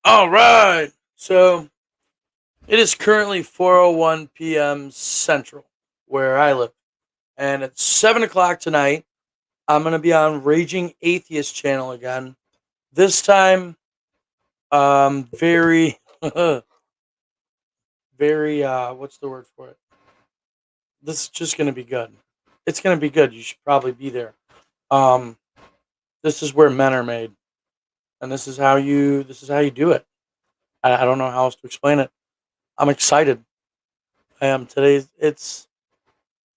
All right. So it is currently 4:01 p.m. Central, where I live, and at 7 o'clock tonight, I'm gonna be on Raging Atheist channel again. This time, very, very. What's the word for it? This is just gonna be good. It's gonna be good. You should probably be there. Um, this is where men are made, and this is how you do it. I don't know how else to explain it. I'm excited. I am today. It's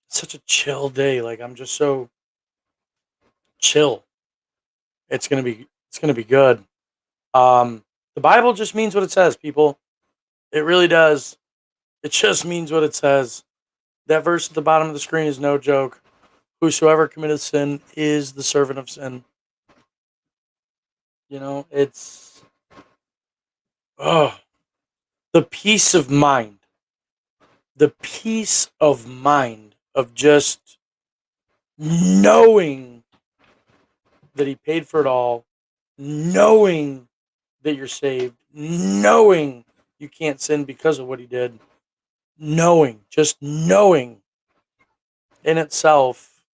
such a chill day. Like I'm just so chill. It's gonna be good. The Bible just means what it says, people. It really does. It just means what it says. That verse at the bottom of the screen is no joke. Whosoever committeth sin is the servant of sin. It's oh the peace of mind. The peace of mind of just knowing that he paid for it all, knowing that you're saved, knowing you can't sin because of what he did, just knowing in itself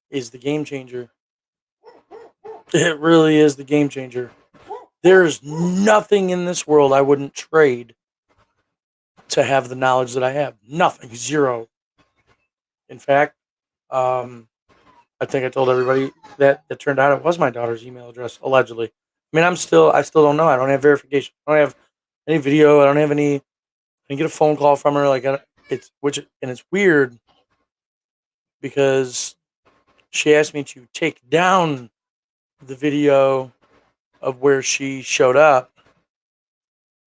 is the game changer. It really is the game changer. There's nothing in this world I wouldn't trade to have the knowledge that I have. Nothing, zero. In fact, um, I think I told everybody that it turned out it was my daughter's email address, allegedly. I mean, I still don't know. I don't have verification. I don't have any video. I don't have any. I didn't get a phone call from her. It's weird because she asked me to take down the video of where she showed up,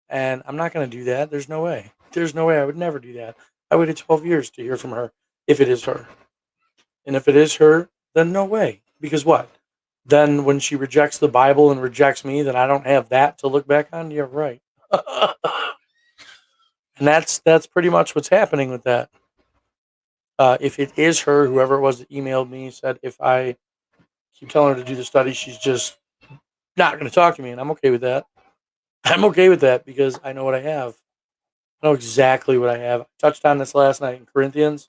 and I'm not going to do that. There's no way. There's no way. I would never do that. I waited 12 years to hear from her if it is her. And if it is her, then no way. Because what? Then when she rejects the Bible and rejects me, then I don't have that to look back on? You're right. And that's pretty much what's happening with that. If it is her, whoever it was that emailed me said if I keep telling her to do the study, she's just not going to talk to me, and I'm okay with that. I'm okay with that because I know what I have. I know exactly what I have. I touched on this last night in Corinthians.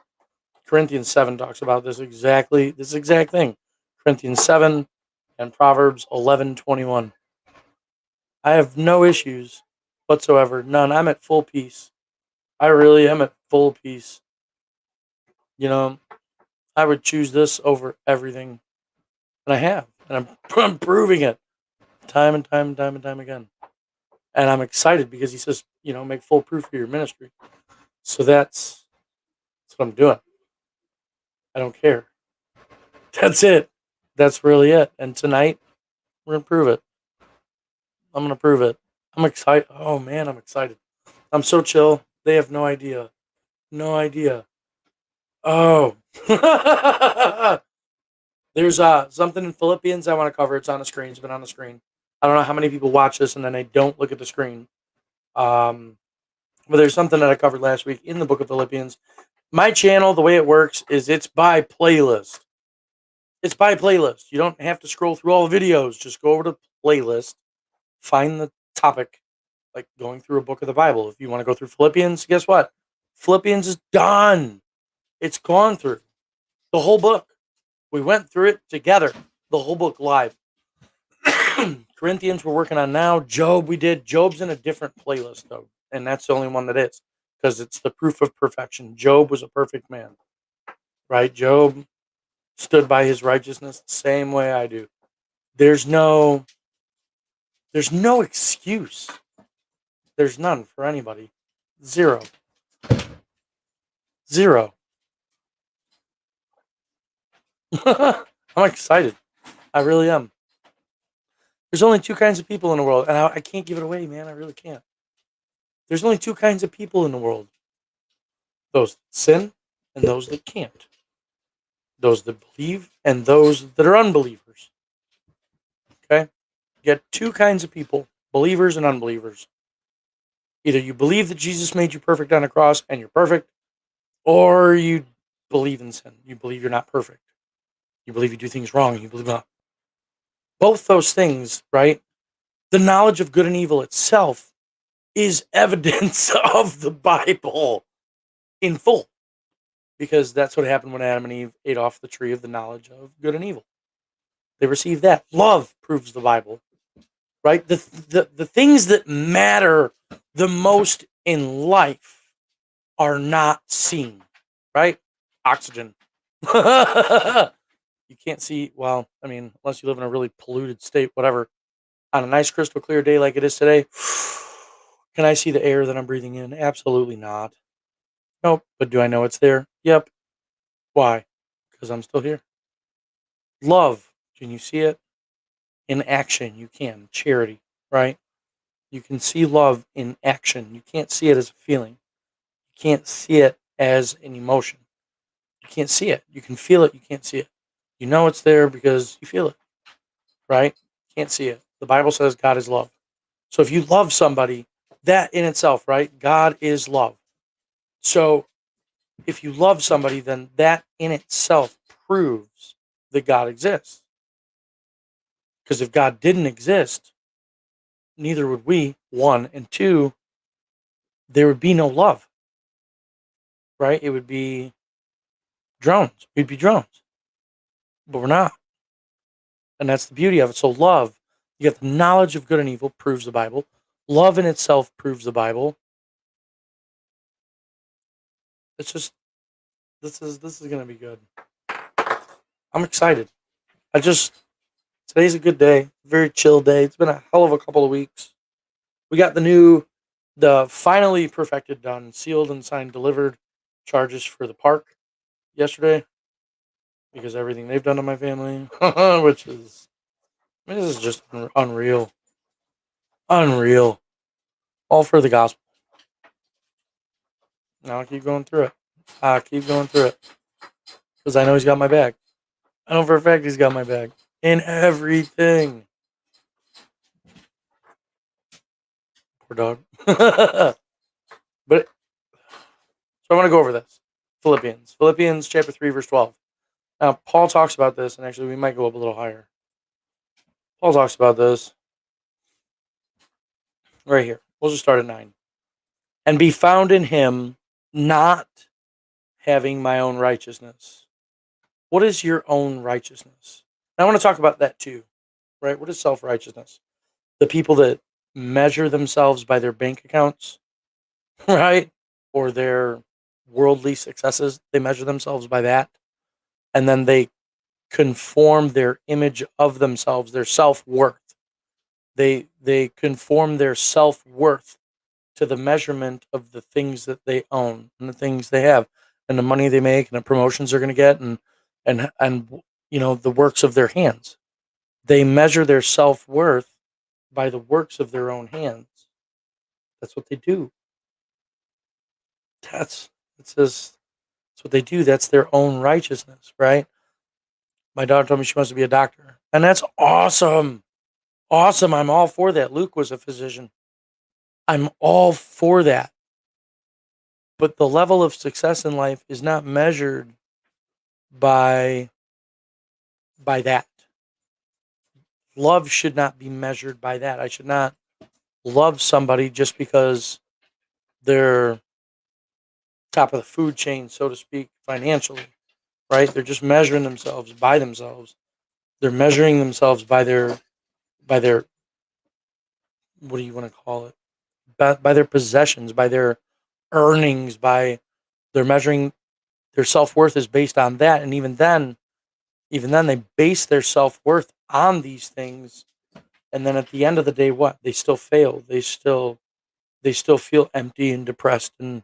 Corinthians 7 talks about this exact thing. Corinthians 7 and Proverbs 11:21. I have no issues whatsoever. None. I'm at full peace. I really am at full peace. You know, I would choose this over everything. And I have. And I'm proving it time and time and time and time again. And I'm excited because he says, make full proof of your ministry. So that's what I'm doing. I don't care. That's it. That's really it. And tonight, we're going to prove it. I'm going to prove it. I'm excited. Oh, man, I'm excited. I'm so chill. They have no idea. No idea. Oh. There's something in Philippians I want to cover. It's on the screen. It's been on the screen. I don't know how many people watch this and then they don't look at the screen. But there's something that I covered last week in the book of Philippians. My channel, the way it works is it's by playlist. It's by playlist. You don't have to scroll through all the videos. Just go over to playlist, find the topic, like going through a book of the Bible. If you want to go through Philippians, guess what? Philippians is done. It's gone through the whole book. We went through it together, the whole book live. Corinthians we're working on now. Job we did. Job's in a different playlist though, and that's the only one that is because it's the proof of perfection. Job was a perfect man, right? Job stood by his righteousness the same way I do. There's no excuse. There's none for anybody. Zero. Zero. I'm excited. I really am. There's only two kinds of people in the world, and I can't give it away, man. I really can't. There's only two kinds of people in the world: those that sin and those that can't. Those that believe and those that are unbelievers. Okay? You get two kinds of people: believers and unbelievers. Either you believe that Jesus made you perfect on a cross and you're perfect, or you believe in sin. You believe you're not perfect. You believe you do things wrong. You believe not. Both those things, right? The knowledge of good and evil itself is evidence of the Bible in full, because that's what happened when Adam and Eve ate off the tree of the knowledge of good and evil. They received that. Love proves the Bible, right? The things that matter the most in life are not seen, right? Oxygen. You can't see, well, I mean, unless you live in a really polluted state, whatever. On a nice crystal clear day like it is today, can I see the air that I'm breathing in? Absolutely not. Nope. But do I know it's there? Yep. Why? Because I'm still here. Love. Can you see it? In action, you can. Charity, right? You can see love in action. You can't see it as a feeling. You can't see it as an emotion. You can't see it. You can feel it. You can't see it. You know it's there because you feel it, right? You can't see it. The Bible says God is love. So if you love somebody, that in itself, right? God is love. So if you love somebody, then that in itself proves that God exists. Because if God didn't exist, neither would we, one. And two, there would be no love, right? It would be drones. We'd be drones. But we're not. And that's the beauty of it. So love, you get the knowledge of good and evil, proves the Bible. Love in itself proves the Bible. It's just, this is going to be good. I'm excited. Today's a good day. Very chill day. It's been a hell of a couple of weeks. We got the finally perfected, done, sealed and signed, delivered charges for the park yesterday, because everything they've done to my family, which is, I mean, this is just unreal. Unreal. All for the gospel. Now I'll keep going through it. Because I know he's got my back. I know for a fact he's got my back. In everything. Poor dog. But, so I want to go over this. Philippians chapter 3, verse 12. Now, Paul talks about this, and actually we might go up a little higher. Paul talks about this right here. We'll just start at 9. And be found in him, not having my own righteousness. What is your own righteousness? And I want to talk about that too, right? What is self-righteousness? The people that measure themselves by their bank accounts, right? Or their worldly successes. They measure themselves by that. And then they conform their image of themselves, their self-worth. They conform their self-worth to the measurement of the things that they own and the things they have and the money they make and the promotions they're going to get and you know, the works of their hands. They measure their self-worth by the works of their own hands. That's what they do. That's what they do. That's their own righteousness, right? My daughter told me she wants to be a doctor, and that's awesome. Awesome. I'm all for that. Luke was a physician. I'm all for that. But the level of success in life is not measured by that. Love should not be measured by that. I should not love somebody just because they're top of the food chain, so to speak, financially, right? They're just measuring themselves by themselves. They're measuring themselves by their what do you want to call it? By their possessions, by their earnings, they're measuring their self-worth is based on that. And even then they base their self-worth on these things. And then at the end of the day, what? They still fail. They still feel empty and depressed and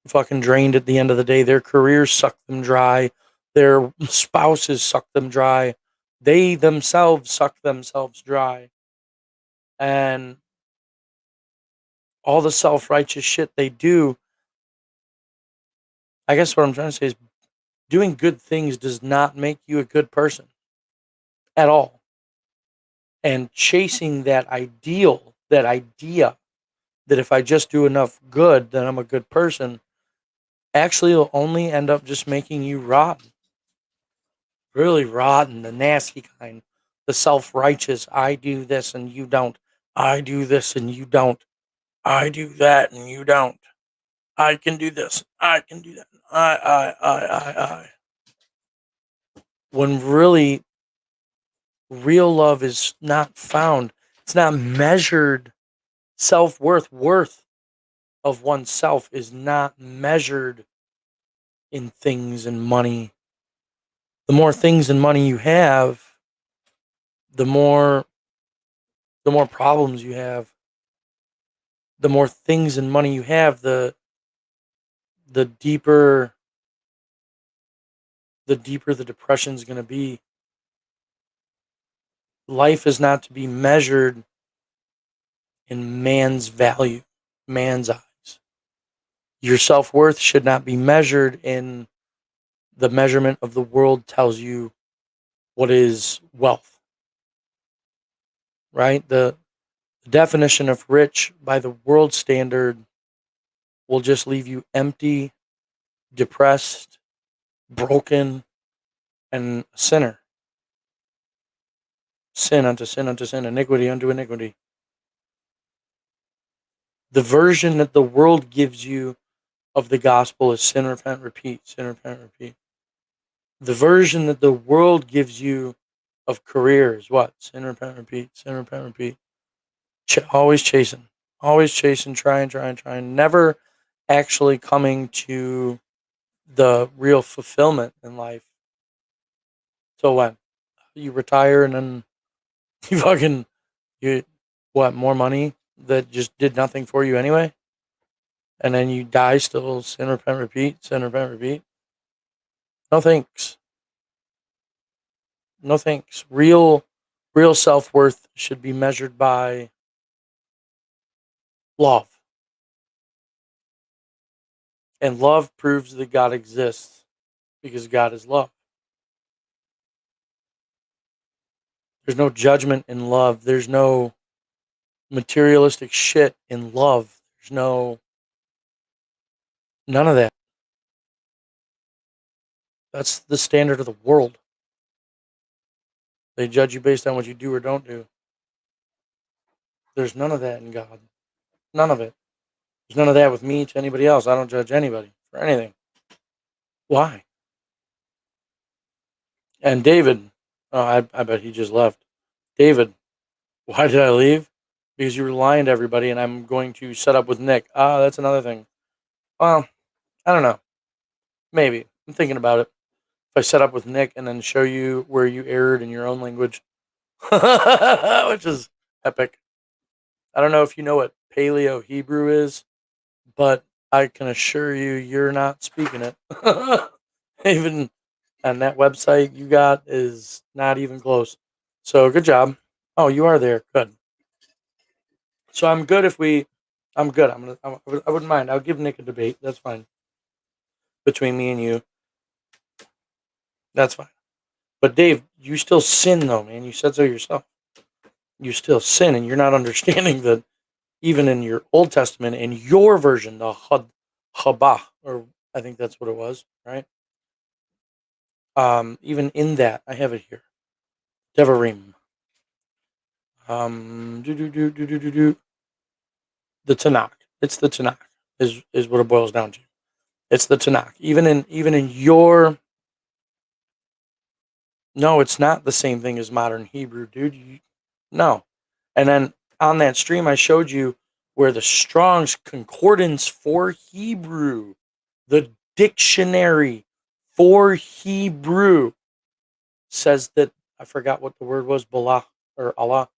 fucking drained at the end of the day. Their careers suck them dry. Their spouses suck them dry. They themselves suck themselves dry. And all the self-righteous shit they do, I guess what I'm trying to say is doing good things does not make you a good person at all. And chasing that idea that if I just do enough good, then I'm a good person, actually will only end up just making you rotten. Really rotten, the nasty kind. The self-righteous, I do this and you don't. I do this and you don't. I do that and you don't. I can do this. I can do that. I. When really, real love is not found. It's not measured. Worth of oneself is not measured in things and money. The more things and money you have, the more problems you have. The more things and money you have, the deeper the depression's going to be. Life is not to be measured in man's value, man's eyes. Your self-worth should not be measured in the measurement of the world tells you what is wealth, right? The definition of rich by the world standard will just leave you empty, depressed, broken, and a sinner. Sin unto sin unto sin, iniquity unto iniquity. The version that the world gives you of the gospel is sin, repent, repeat, sin, repent, repeat. The version that the world gives you of career is what? Sin, repent, repeat, sin, repent, repeat. Always chasing, trying, never actually coming to the real fulfillment in life. So when you retire and then you more money that just did nothing for you anyway? And then you die still, sin, repent, repeat, sin, repent, repeat. No thanks. No thanks. Real self-worth should be measured by love. And love proves that God exists because God is love. There's no judgment in love. There's no materialistic shit in love. There's none of that. That's the standard of the world. They judge you based on what you do or don't do. There's none of that in God. None of it. There's none of that with me to anybody else. I don't judge anybody for anything. Why? And David, I bet he just left. David, why did I leave? Because you were lying to everybody and I'm going to set up with Nick. That's another thing. Well, I don't know. Maybe. I'm thinking about it. If I set up with Nick and then show you where you erred in your own language, which is epic. I don't know if you know what Paleo Hebrew is, but I can assure you, you're not speaking it. Even on that website you got is not even close. So good job. Oh, you are there. Good. So I'm good I'm good. I wouldn't mind. I'll give Nick a debate. That's fine. Between me and you. That's fine. But Dave, you still sin though, man. You said so yourself. You still sin, and you're not understanding that even in your Old Testament, in your version, the Chabah, or I think that's what it was, right? Even in that, I have it here. Devarim. The Tanakh. It's the Tanakh is what it boils down to. It's the Tanakh. Even in your no, it's not the same thing as modern Hebrew, dude. No. And then on that stream, I showed you where the Strong's Concordance for Hebrew, the dictionary for Hebrew, says that I forgot what the word was, Bala or Allah.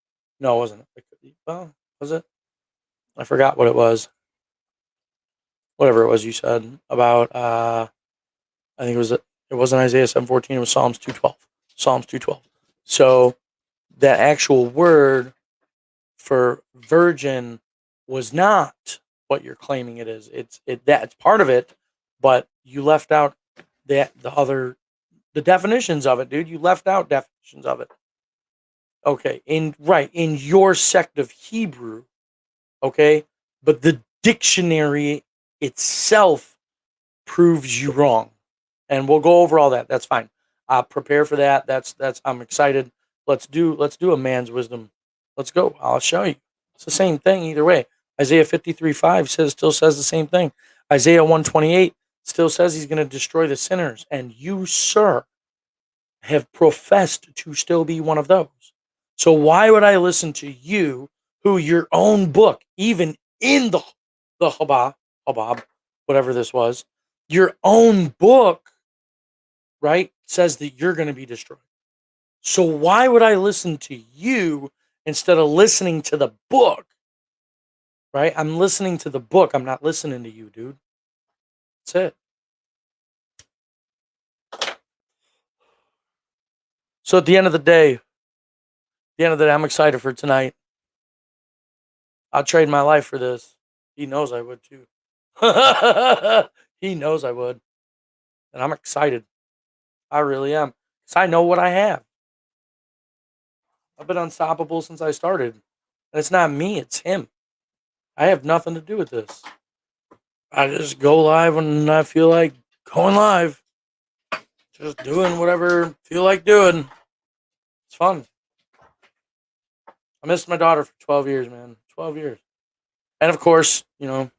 No, it wasn't. Well, was it? I forgot what it was. Whatever it was you said about. I think it wasn't Isaiah 7:14. It was Psalms 2:12. Psalms 2:12. So that actual word for virgin was not what you're claiming it is. It's part of it, but you left out the definitions of it, dude. You left out definitions of it. Okay, in your sect of Hebrew, okay, but the dictionary itself proves you wrong, and we'll go over all that. That's fine. Prepare for that. That's I'm excited. Let's do a man's wisdom. Let's go. I'll show you. It's the same thing either way. Isaiah 53:5 still says the same thing. Isaiah 128 still says he's going to destroy the sinners. And you, sir, have professed to still be one of those. So why would I listen to you, who your own book, even in the Habab, whatever this was, your own book, right, says that you're going to be destroyed. So why would I listen to you instead of listening to the book? Right? I'm listening to the book. I'm not listening to you, dude. That's it. So at the end of the day, I'm excited for tonight. I'll trade my life for this. He knows I would too. He knows I would. And I'm excited. I really am. Because I know what I have. I've been unstoppable since I started. And it's not me, it's him. I have nothing to do with this. I just go live when I feel like going live. Just doing whatever I feel like doing. It's fun. I missed my daughter for 12 years, man. 12 years. And of course, what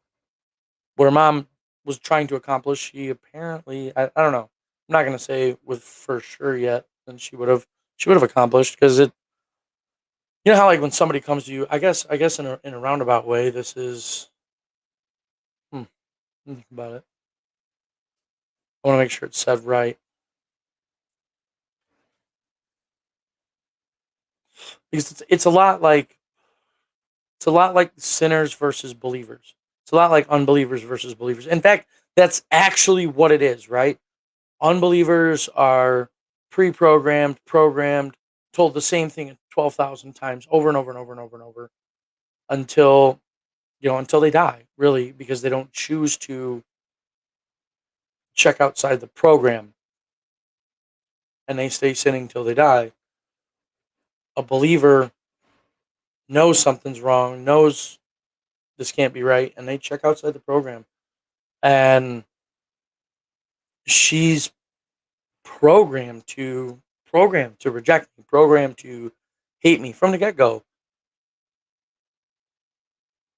her mom was trying to accomplish, she apparently, I don't know. I'm not going to say with for sure yet, and she would have accomplished, because it, how like when somebody comes to you, I guess in a roundabout way, this is, think about it. I want to make sure it's said right. Because it's a lot like sinners versus believers. It's a lot like unbelievers versus believers. In fact, that's actually what it is, right? Unbelievers are pre-programmed, programmed, told the same thing 12,000 times over and over and over and over and over until they die, really, because they don't choose to check outside the program, and they stay sinning till they die. A believer knows something's wrong, knows this can't be right, and they check outside the program. And she's programmed to reject me, programmed to hate me from the get-go,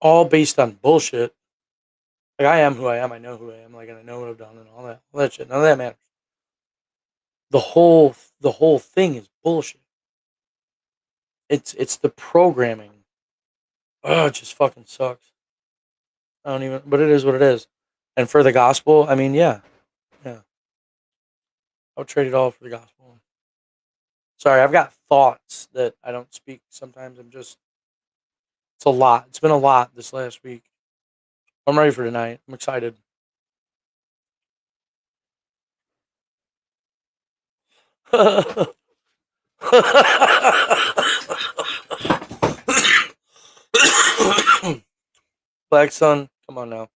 all based on bullshit. Like, I am who I am, I know who I am, like, and I know what I've done and all that shit. None of that matters. The whole thing is bullshit. It's the programming. Oh, it just fucking sucks. But it is what it is. And for the gospel, I mean, yeah. I'll trade it all for the gospel. Sorry, I've got thoughts that I don't speak sometimes. It's a lot. It's been a lot this last week. I'm ready for tonight. I'm excited. Black Sun, come on now.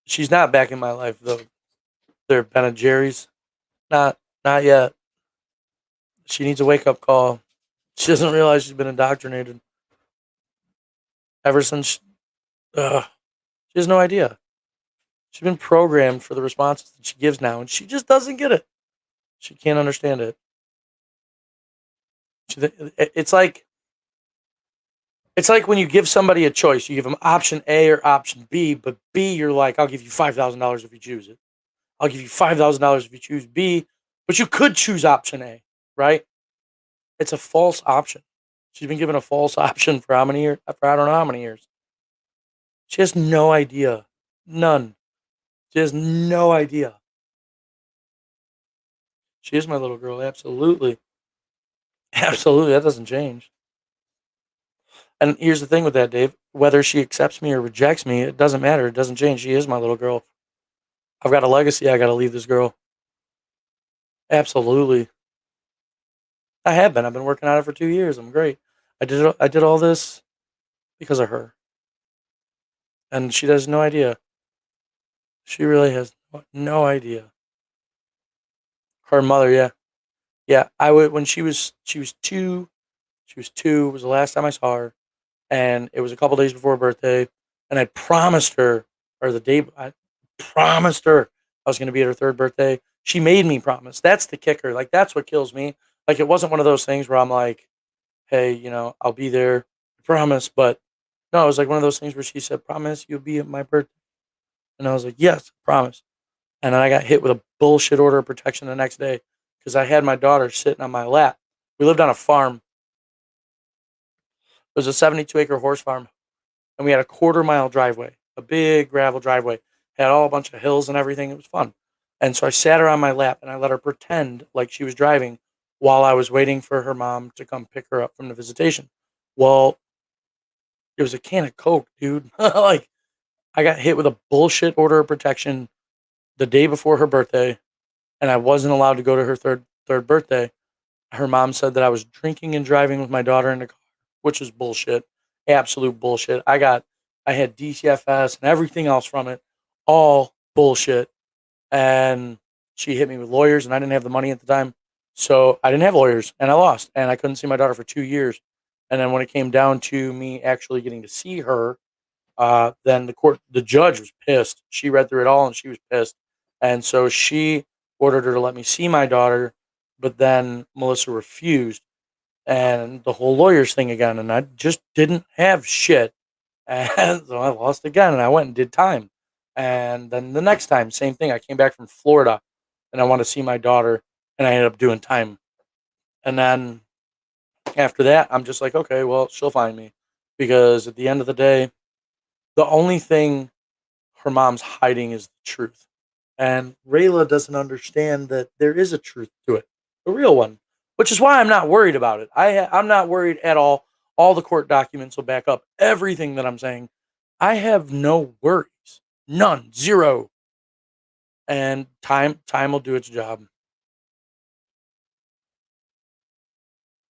She's not back in my life though. They're Ben and Jerry's. Not yet. She needs a wake up call. She doesn't realize she's been indoctrinated ever since. She has no idea. She's been programmed for the responses that she gives now, and she just doesn't get it. She can't understand it. It's like when you give somebody a choice. You give them option A or option B, but B, you're like, I'll give you $5,000 if you choose it. I'll give you $5,000 if you choose B, but you could choose option A, right? It's a false option. She's been given a false option for how many years? For I don't know how many years. She has no idea. None. She has no idea. She is my little girl, absolutely. Absolutely, that doesn't change. And here's the thing with that, Dave. Whether she accepts me or rejects me, it doesn't matter. It doesn't change. She is my little girl. I've got a legacy I got to leave this girl. Absolutely. I have been. I've been working on it for 2 years. I'm great. I did all this because of her. And she has no idea. She really has no idea. Her mother, yeah. Yeah, I would when she was 2. She was 2 was the last time I saw her, and it was a couple days before her birthday, and I promised her, or the day I promised her I was going to be at her 3rd birthday. She made me promise. That's the kicker. Like, that's what kills me. Like, it wasn't one of those things where I'm like, hey, I'll be there, I promise. But no, it was like one of those things where she said, promise you'll be at my birthday. And I was like, yes, promise. And then I got hit with a bullshit order of protection the next day because I had my daughter sitting on my lap. We lived on a farm. It was a 72-acre horse farm. And we had a quarter-mile driveway, a big gravel driveway. Had all a bunch of hills and everything. It was fun. And so I sat her on my lap and I let her pretend like she was driving while I was waiting for her mom to come pick her up from the visitation. Well, it was a can of Coke, dude. Like, I got hit with a bullshit order of protection the day before her birthday, and I wasn't allowed to go to her third birthday. Her mom said that I was drinking and driving with my daughter in the car, which is bullshit. Absolute bullshit. I had DCFS and everything else from it. All bullshit. And she hit me with lawyers, and I didn't have the money at the time. So I didn't have lawyers, and I lost, and I couldn't see my daughter for 2 years. And then when it came down to me actually getting to see her, then the judge was pissed. She read through it all, and she was pissed. And so she ordered her to let me see my daughter, but then Melissa refused, and the whole lawyers thing again. And I just didn't have shit. And so I lost again, and I went and did time. And then the next time, same thing. I came back from Florida, and I wanted to see my daughter, and I ended up doing time. And then after that, I'm just like, okay, well, she'll find me, because at the end of the day, the only thing her mom's hiding is the truth. And Rayla doesn't understand that there is a truth to it, a real one, which is why I'm not worried about it. I'm not worried at all. All the court documents will back up everything that I'm saying. I have no worries, none, zero. And time will do its job.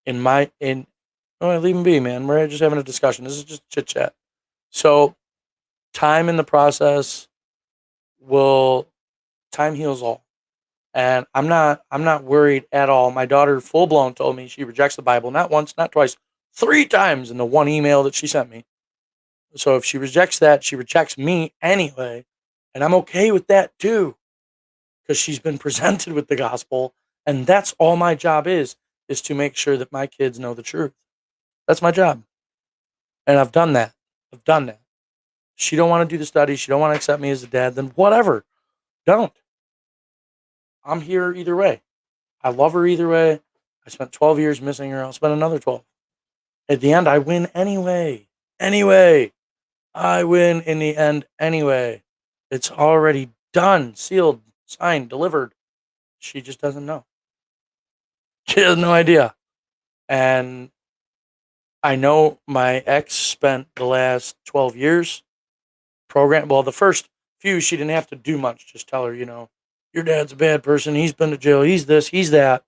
Oh, leave him be, man. We're just having a discussion. This is just chit chat. So time in the process will time heals all. And I'm not worried at all. My daughter full blown told me she rejects the Bible, not once, not twice, 3 times in the one email that she sent me. So if she rejects that, she rejects me anyway. And I'm okay with that too, because she's been presented with the gospel. And that's all my job is to make sure that my kids know the truth. That's my job. And I've done that. I've done that. She don't want to do the study. She don't want to accept me as a dad. Then whatever. Don't. I'm here either way. I love her either way. I spent 12 years missing her. I'll spend another 12. At the end, I win anyway. Anyway. I win in the end anyway. It's already done, sealed, signed, delivered. She just doesn't know. She has no idea. And I know my ex spent the last 12 years well, the first few, she didn't have to do much. Just tell her, your dad's a bad person. He's been to jail. He's this, he's that.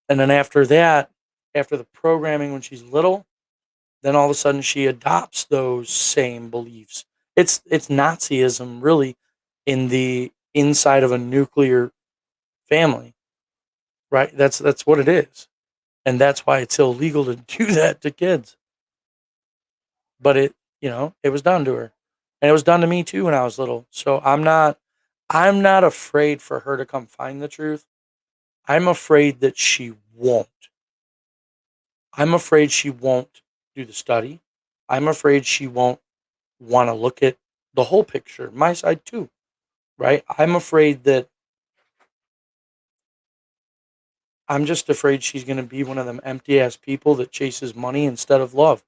And then after that, after the programming when she's little, then all of a sudden she adopts those same beliefs. It's Nazism really in the inside of a nuclear family, right? That's what it is. And that's why it's illegal to do that to kids. But it was done to her. And it was done to me too when I was little. So I'm not afraid for her to come find the truth. I'm afraid that she won't. I'm afraid she won't do the study. I'm afraid she won't want to look at the whole picture, my side too, right? I'm just afraid she's going to be one of them empty ass people that chases money instead of love,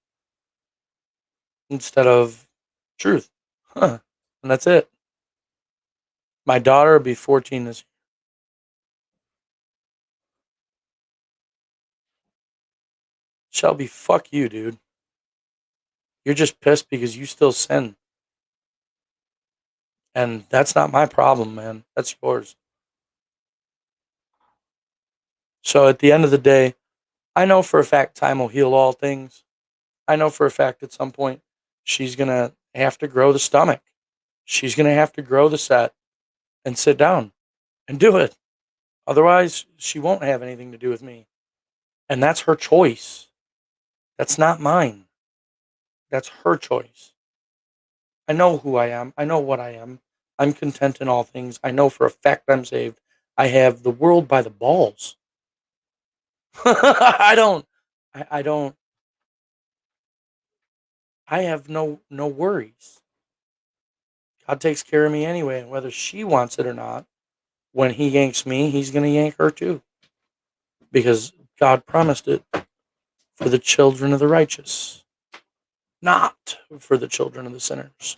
instead of truth. Huh. And that's it. My daughter will be 14 this year. Shelby, fuck you, dude. You're just pissed because you still sin. And that's not my problem, man. That's yours. So at the end of the day, I know for a fact time will heal all things. I know for a fact at some point she's going to have to grow the stomach. She's going to have to grow the set and sit down and do it. Otherwise, she won't have anything to do with me. And that's her choice. That's not mine. That's her choice. I know who I am. I know what I am. I'm content in all things. I know for a fact I'm saved. I have the world by the balls. I don't. I don't. I have no worries. God takes care of me anyway, and whether she wants it or not, when He yanks me, He's gonna yank her too, because God promised it for the children of the righteous, not for the children of the sinners.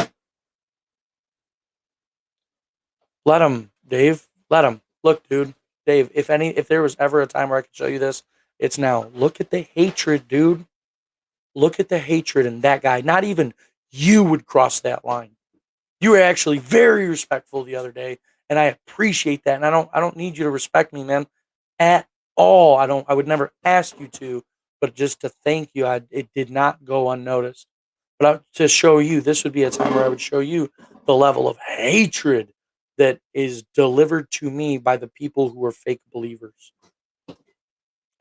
Let him, Dave. Let him. Look, dude, Dave. If there was ever a time where I could show you this, it's now. Look at the hatred, dude. Look at the hatred in that guy. Not even you would cross that line. You were actually very respectful the other day, and I appreciate that. And I don't need you to respect me, man, at all. I would never ask you to, but just to thank you, it did not go unnoticed. But to show you, this would be a time where I would show you the level of hatred that is delivered to me by the people who are fake believers.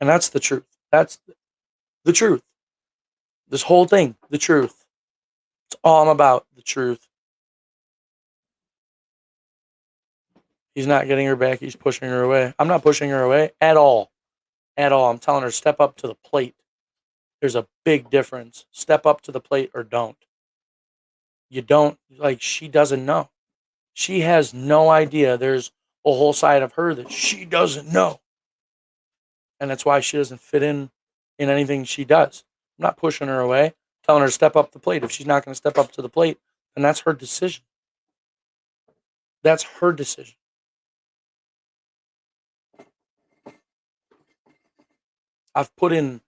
And that's the truth. That's the truth. This whole thing, the truth. It's all I'm about, the truth. He's not getting her back. He's pushing her away. I'm not pushing her away at all. At all. I'm telling her, step up to the plate. There's a big difference. Step up to the plate or don't. You don't, like, she doesn't know. She has no idea there's a whole side of her that she doesn't know. And that's why she doesn't fit in anything she does. I'm not pushing her away, telling her to step up the plate. If she's not going to step up to the plate, then that's her decision. That's her decision. I've put in,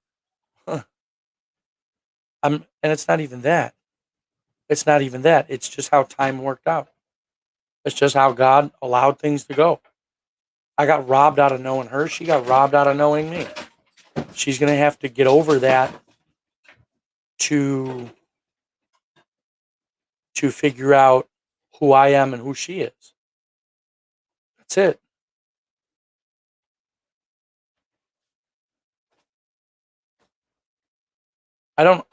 and it's not even that. It's not even that. It's just how time worked out. It's just how God allowed things to go. I got robbed out of knowing her. She got robbed out of knowing me. She's going to have to get over that to figure out who I am and who she is. That's it.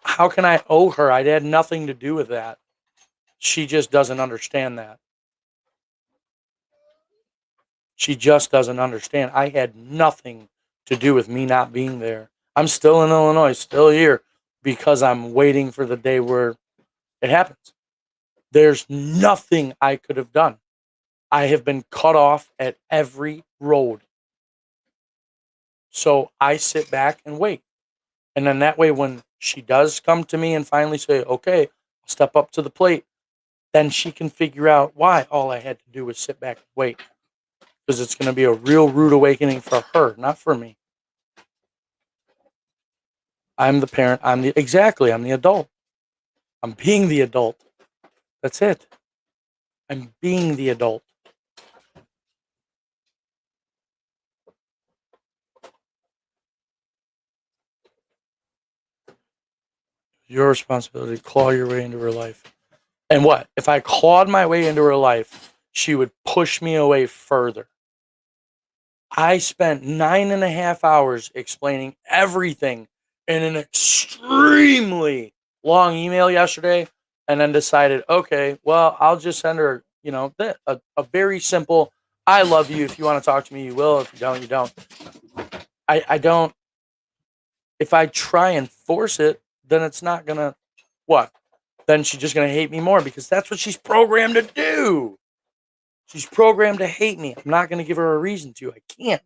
How can I owe her? I had nothing to do with that. She just doesn't understand that. She just doesn't understand. I had nothing to do with me not being there. I'm still in Illinois, still here, because I'm waiting for the day where it happens. There's nothing I could have done. I have been cut off at every road. So I sit back and wait. And then that way, when she does come to me and finally say, okay, I'll step up to the plate, then she can figure out why all I had to do was sit back and wait. Because it's going to be a real rude awakening for her, not for me. I'm the parent. I'm the adult. I'm being the adult. That's it. I'm being the adult. Your responsibility to claw your way into her life. And what? If I clawed my way into her life, she would push me away further. I spent 9.5 hours explaining everything in an extremely long email yesterday, and then decided, okay, well, I'll just send her, a very simple, I love you. If you want to talk to me, you will. If you don't, you don't. I don't, if I try and force it, then it's not going to, what? Then she's just going to hate me more because that's what she's programmed to do. She's programmed to hate me. I'm not going to give her a reason to. I can't.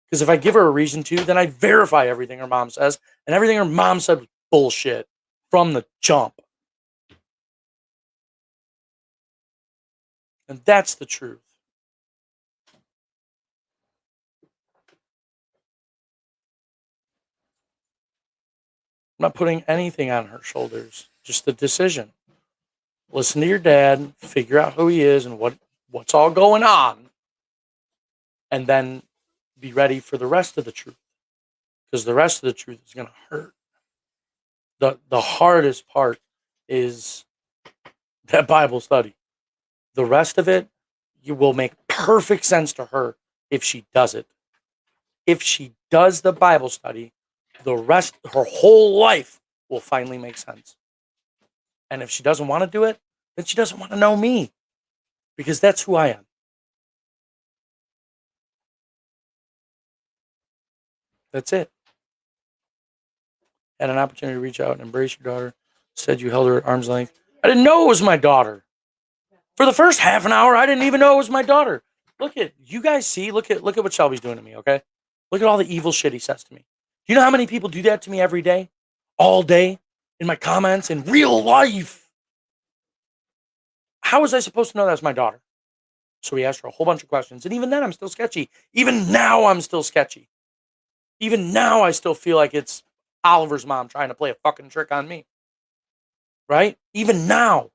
Because if I give her a reason to, then I verify everything her mom says. And everything her mom said was bullshit from the jump. And that's the truth. I'm not putting anything on her shoulders. Just the decision. Listen to your dad, figure out who he is and what's all going on. And then be ready for the rest of the truth. Because the rest of the truth is going to hurt. The hardest part is that Bible study. The rest of it, you will make perfect sense to her if she does it. If she does the Bible study, the rest, her whole life will finally make sense. And if she doesn't want to do it, then she doesn't want to know me because that's who I am. That's it. Had an opportunity to reach out and embrace your daughter. Said you held her at arm's length. I didn't know it was my daughter. For the first half an hour, I didn't even know it was my daughter. Look at you guys see. Look at what Shelby's doing to me. Okay, look at all the evil shit he says to me. Do you know how many people do that to me every day, all day, in my comments, in real life? How was I supposed to know that's my daughter? So he asked her a whole bunch of questions, and even then, I'm still sketchy. Even now, I'm still sketchy. Even now, I still feel like it's Oliver's mom trying to play a fucking trick on me. Right? Even now,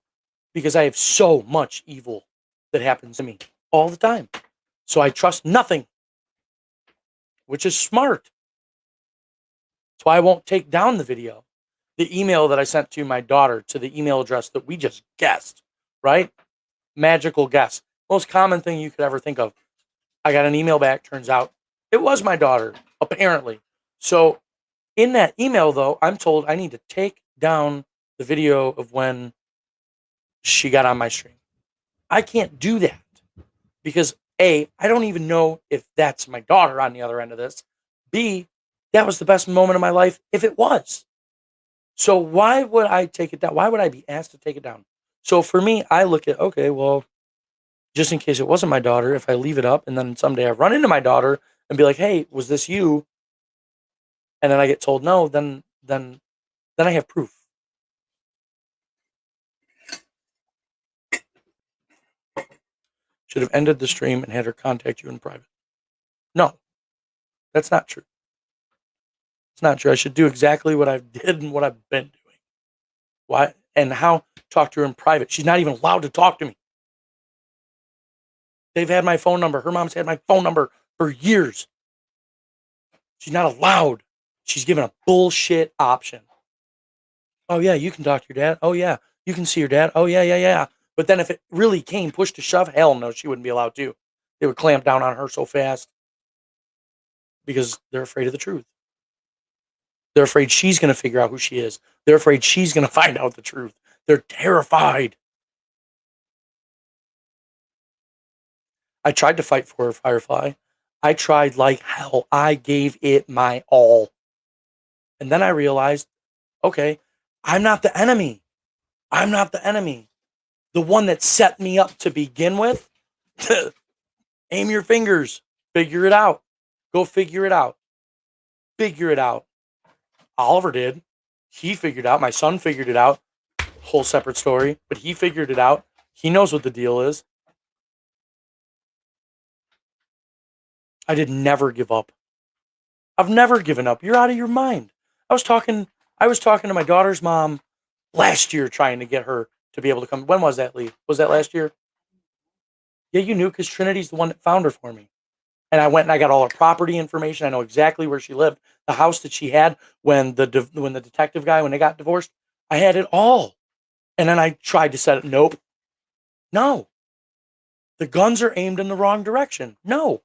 because I have so much evil that happens to me all the time. So I trust nothing, which is smart. That's why I won't take down the video. The email that I sent to my daughter to the email address that we just guessed, right? Magical guess. Most common thing you could ever think of. I got an email back. Turns out it was my daughter, apparently. So in that email, though, I'm told I need to take down the video of when she got on my stream. I can't do that because A, I don't even know if that's my daughter on the other end of this. B, that was the best moment of my life if it was. So why would I take it down? Why would I be asked to take it down? So for me, I look at, okay, well, just in case it wasn't my daughter, if I leave it up and then someday I run into my daughter and be like, hey, was this you? And then I get told no, then I have proof. Should have ended the stream and had her contact you in private. No, that's not true. It's not true. I should do exactly what I've did and what I've been doing. Why and how? Talk to her in private. She's not even allowed to talk to me. They've had my phone number. Her mom's had my phone number for years. She's not allowed. She's given a bullshit option. Oh yeah, you can talk to your dad. Oh yeah, you can see your dad. Oh yeah. But then if it really came push to shove, hell no, she wouldn't be allowed to. They would clamp down on her so fast because they're afraid of the truth. They're afraid she's going to figure out who she is. They're afraid she's going to find out the truth. They're terrified. I tried to fight for her, Firefly. I tried like hell. I gave it my all. And then I realized, okay, I'm not the enemy. I'm not the enemy. The one that set me up to begin with, aim your fingers. Figure it out. Go figure it out. Figure it out. Oliver did. He figured out. My son figured it out. Whole separate story. But he figured it out. He knows what the deal is. I did never give up. I've never given up. You're out of your mind. I was talking to my daughter's mom last year trying to get her to be able to come. When was that, Lee? Was that last year? Yeah, you knew because Trinity's the one that found her for me. And I went and I got all her property information. I know exactly where she lived. The house that she had when the detective guy, when they got divorced, I had it all. And then I tried to set it. Nope. No. The guns are aimed in the wrong direction. No.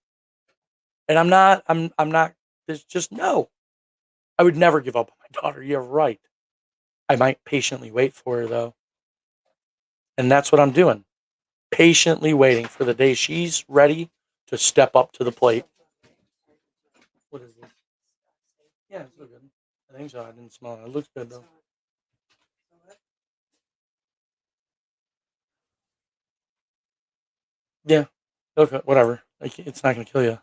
And I'm not, there's just no. I would never give up on my daughter. You're right. I might patiently wait for her though. And that's what I'm doing. Patiently waiting for the day she's ready to step up to the plate. What is this? Yeah, it's so good. I think so. I didn't smell it. It looks good though. Yeah. Okay, whatever. It's not gonna kill you.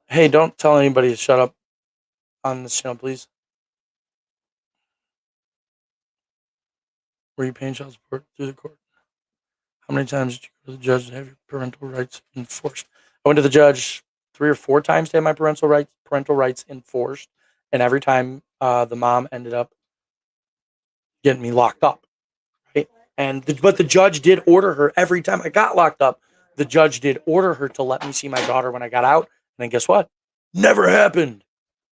Hey, don't tell anybody to shut up on this channel, please. Were you paying child support through the court? How many times did you go to the judge to have your parental rights enforced? I went to the judge 3 or 4 times to have my parental rights enforced, and every time the mom ended up getting me locked up. Right? But the judge did order her every time I got locked up. The judge did order her to let me see my daughter when I got out, and then guess what? Never happened.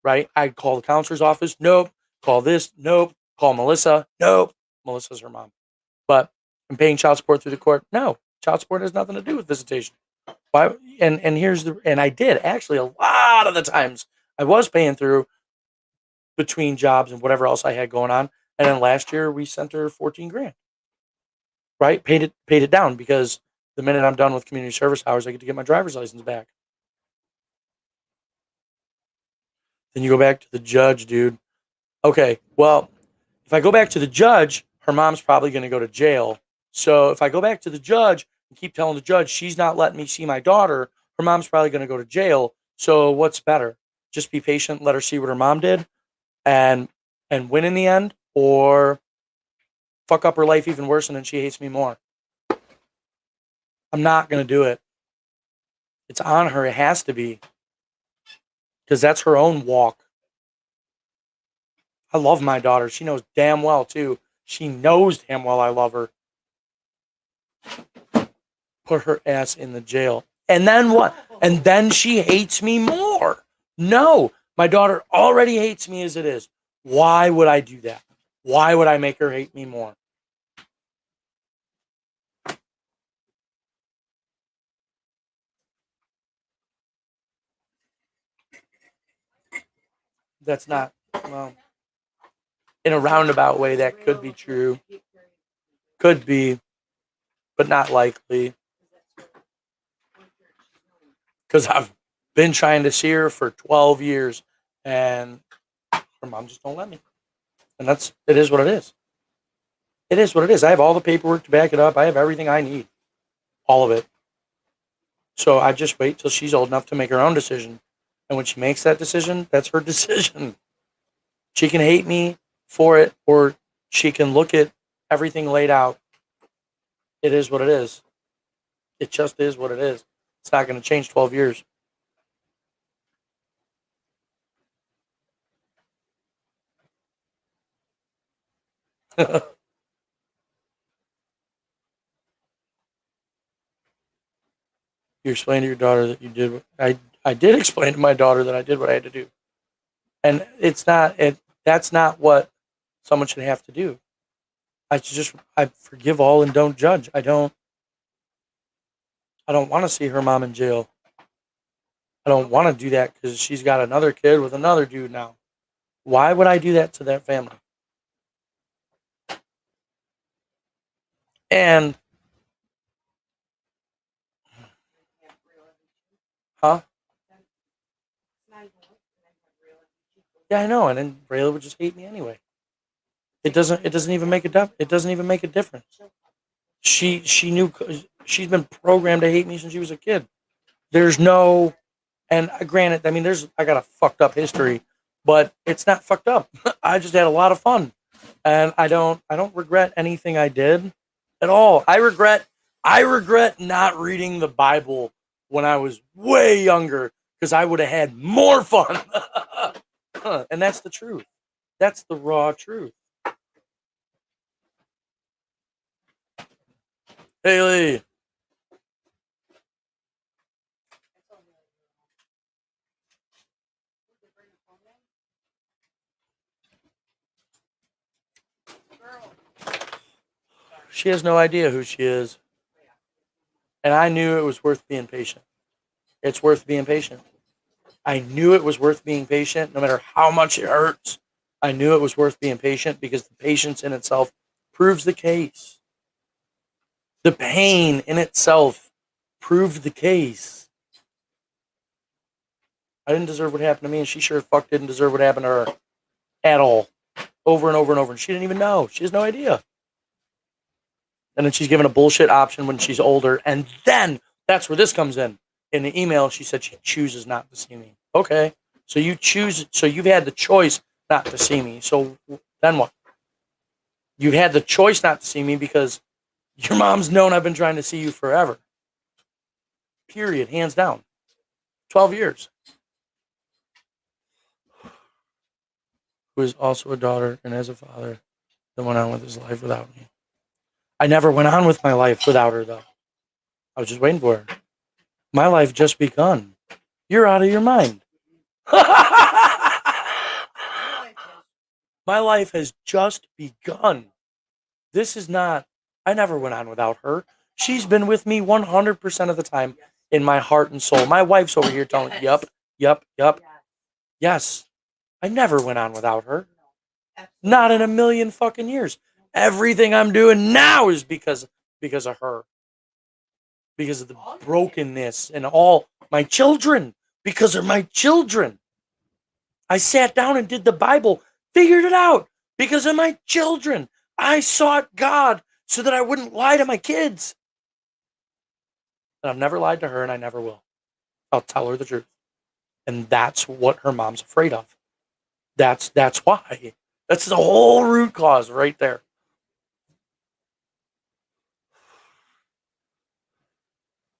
Right? I'd call the counselor's office. Nope. Call this. Nope. Call Melissa. Nope. Melissa's her mom. But I'm paying child support through the court. No, child support has nothing to do with visitation. Why? And I did actually a lot of the times I was paying through between jobs and whatever else I had going on. And then last year we sent her 14 grand. Right? Paid it down because the minute I'm done with community service hours, I get to get my driver's license back. Then you go back to the judge, dude. Okay, well, if I go back to the judge, her mom's probably going to go to jail. So if I go back to the judge and keep telling the judge she's not letting me see my daughter, her mom's probably going to go to jail. So what's better? Just be patient, let her see what her mom did, and win in the end, or fuck up her life even worse and then she hates me more. I'm not going to do it. It's on her. It has to be. Because that's her own walk. I love my daughter. She knows damn well, too. She knows damn well I love her. Put her ass in the jail. And then what? And then she hates me more. No, my daughter already hates me as it is. Why would I do that? Why would I make her hate me more? That's not, well, in a roundabout way, that could be true. Could be, but not likely. Because I've been trying to see her for 12 years, and her mom just don't let me. And it is what it is. It is what it is. I have all the paperwork to back it up. I have everything I need. All of it. So I just wait till she's old enough to make her own decision. And when she makes that decision, that's her decision. She can hate me for it, or she can look at everything laid out. It is what it is. It just is what it is. It's not going to change 12 years. You explain to your daughter that you did what I did explain to my daughter that I did what I had to do. And that's not what someone should have to do. I forgive all and don't judge. I don't want to see her mom in jail. I don't want to do that because she's got another kid with another dude now. Why would I do that to that family? And huh? Yeah, I know. And then Rayla would just hate me anyway. It doesn't even make it doesn't even make a difference. She knew, she's been programmed to hate me since she was a kid. There's no, and granted, I mean, I got a fucked up history, but it's not fucked up. I just had a lot of fun, and I don't regret anything I did at all. I regret not reading the Bible when I was way younger because I would have had more fun. And that's the truth. That's the raw truth. Haley. She has no idea who she is. And I knew it was worth being patient. It's worth being patient. I knew it was worth being patient no matter how much it hurts. I knew it was worth being patient because the patience in itself proves the case. The pain in itself proved the case. I didn't deserve what happened to me, and she sure fuck didn't deserve what happened to her at all. Over and over and over. And she didn't even know. She has no idea. And then she's given a bullshit option when she's older. And then that's where this comes in. In the email, she said she chooses not to see me. Okay. So you've had the choice not to see me. So then what? You've had the choice not to see me because your mom's known I've been trying to see you forever. Period. Hands down. 12 years. Who is also a daughter and as a father that went on with his life without me. I never went on with my life without her, though. I was just waiting for her. My life just begun. You're out of your mind. My life has just begun. This is not, I never went on without her. She's been with me 100% of the time in my heart and soul. My wife's over here telling, yup. Yes, I never went on without her. Not in a million fucking years. Everything I'm doing now is because of her. Because of the brokenness and all my children. Because of my children. I sat down and did the Bible, figured it out because of my children. I sought God so that I wouldn't lie to my kids. And I've never lied to her, and I never will. I'll tell her the truth. And that's what her mom's afraid of. That's why. That's the whole root cause right there.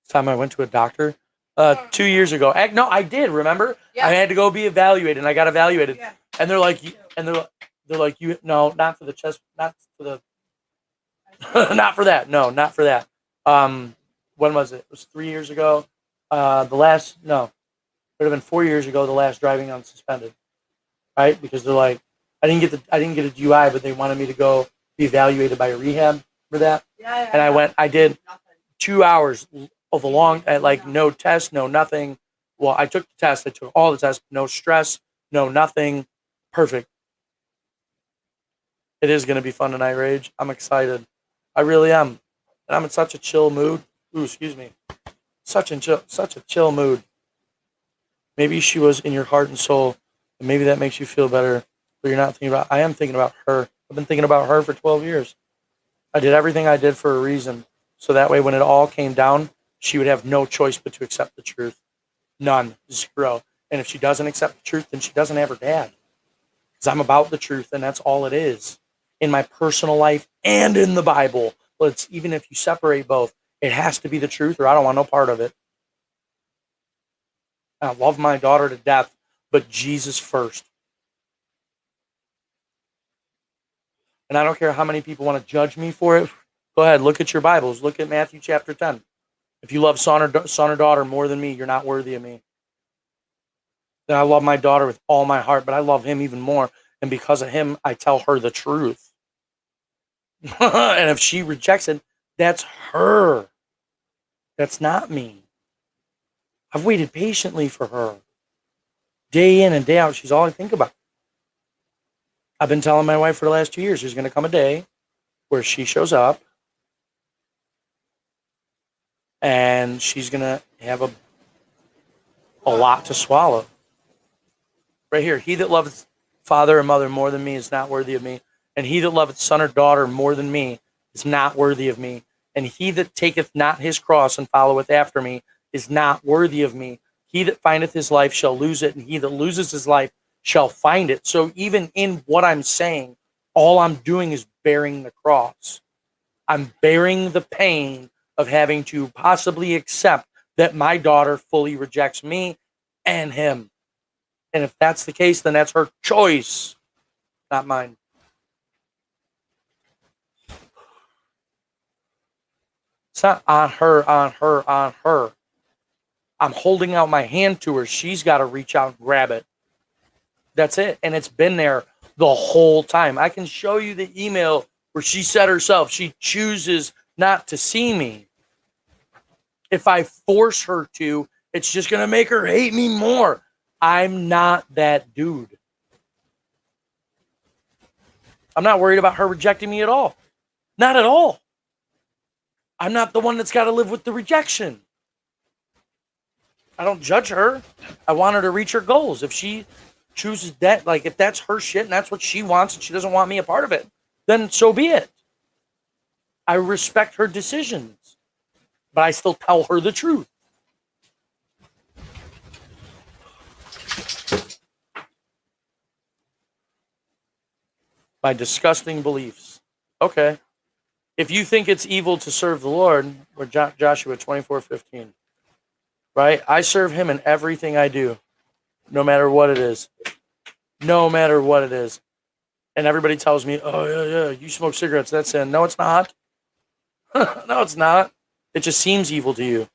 Time I went to a doctor 2 years ago. No, I did. Remember, I had to go be evaluated, and I got evaluated. And they're like, you no, not for the chest, not for the, not for that. No, not for that. When was it? It was 3 years ago. It would have been 4 years ago. The last driving unsuspended, right? Because they're like, I didn't get a DUI, but they wanted me to go be evaluated by a rehab for that. And I went. I did 2 hours of a long, at like no test, no nothing. Well, I took the test. I took all the tests. No stress, no nothing. Perfect. It is going to be fun tonight, Rage. I'm excited. I really am. And I'm in such a chill mood. Ooh, excuse me. Such a chill mood. Maybe she was in your heart and soul, and maybe that makes you feel better. But you're not thinking about. I am thinking about her. I've been thinking about her for 12 years. I did everything I did for a reason, so that way when it all came down, she would have no choice but to accept the truth. None. Zero. And if she doesn't accept the truth, then she doesn't have her dad. Because I'm about the truth, and that's all it is. In my personal life and in the Bible. Well, it's even if you separate both, it has to be the truth, or I don't want no part of it. I love my daughter to death, but Jesus first. And I don't care how many people want to judge me for it. Go ahead, look at your Bibles. Look at Matthew chapter 10. If you love son or daughter more than me, you're not worthy of me. Then I love my daughter with all my heart, but I love him even more. And because of him, I tell her the truth. And if she rejects it, that's her. That's not me. I've waited patiently for her. Day in and day out, she's all I think about. I've been telling my wife for the last 2 years, there's going to come a day where she shows up and she's going to have a lot to swallow. Right here, he that loveth father or mother more than me is not worthy of me. And he that loveth son or daughter more than me is not worthy of me. And he that taketh not his cross and followeth after me is not worthy of me. He that findeth his life shall lose it, and he that loses his life shall find it. So even in what I'm saying, all I'm doing is bearing the cross. I'm bearing the pain of having to possibly accept that my daughter fully rejects me and him. And if that's the case, then that's her choice, not mine. It's not on her, on her, on her. I'm holding out my hand to her. She's got to reach out and grab it. That's it. And it's been there the whole time. I can show you the email where she said herself, she chooses not to see me. If I force her to, it's just going to make her hate me more. I'm not that dude. I'm not worried about her rejecting me at all. Not at all. I'm not the one that's got to live with the rejection. I don't judge her. I want her to reach her goals. If she chooses that, like if that's her shit and that's what she wants and she doesn't want me a part of it, then so be it. I respect her decisions, but I still tell her the truth. My disgusting beliefs. Okay. If you think it's evil to serve the Lord, or Joshua 24:15, right? I serve him in everything I do, no matter what it is. No matter what it is. And everybody tells me, oh, yeah, you smoke cigarettes, that's sin. No, it's not. No, it's not. It just seems evil to you.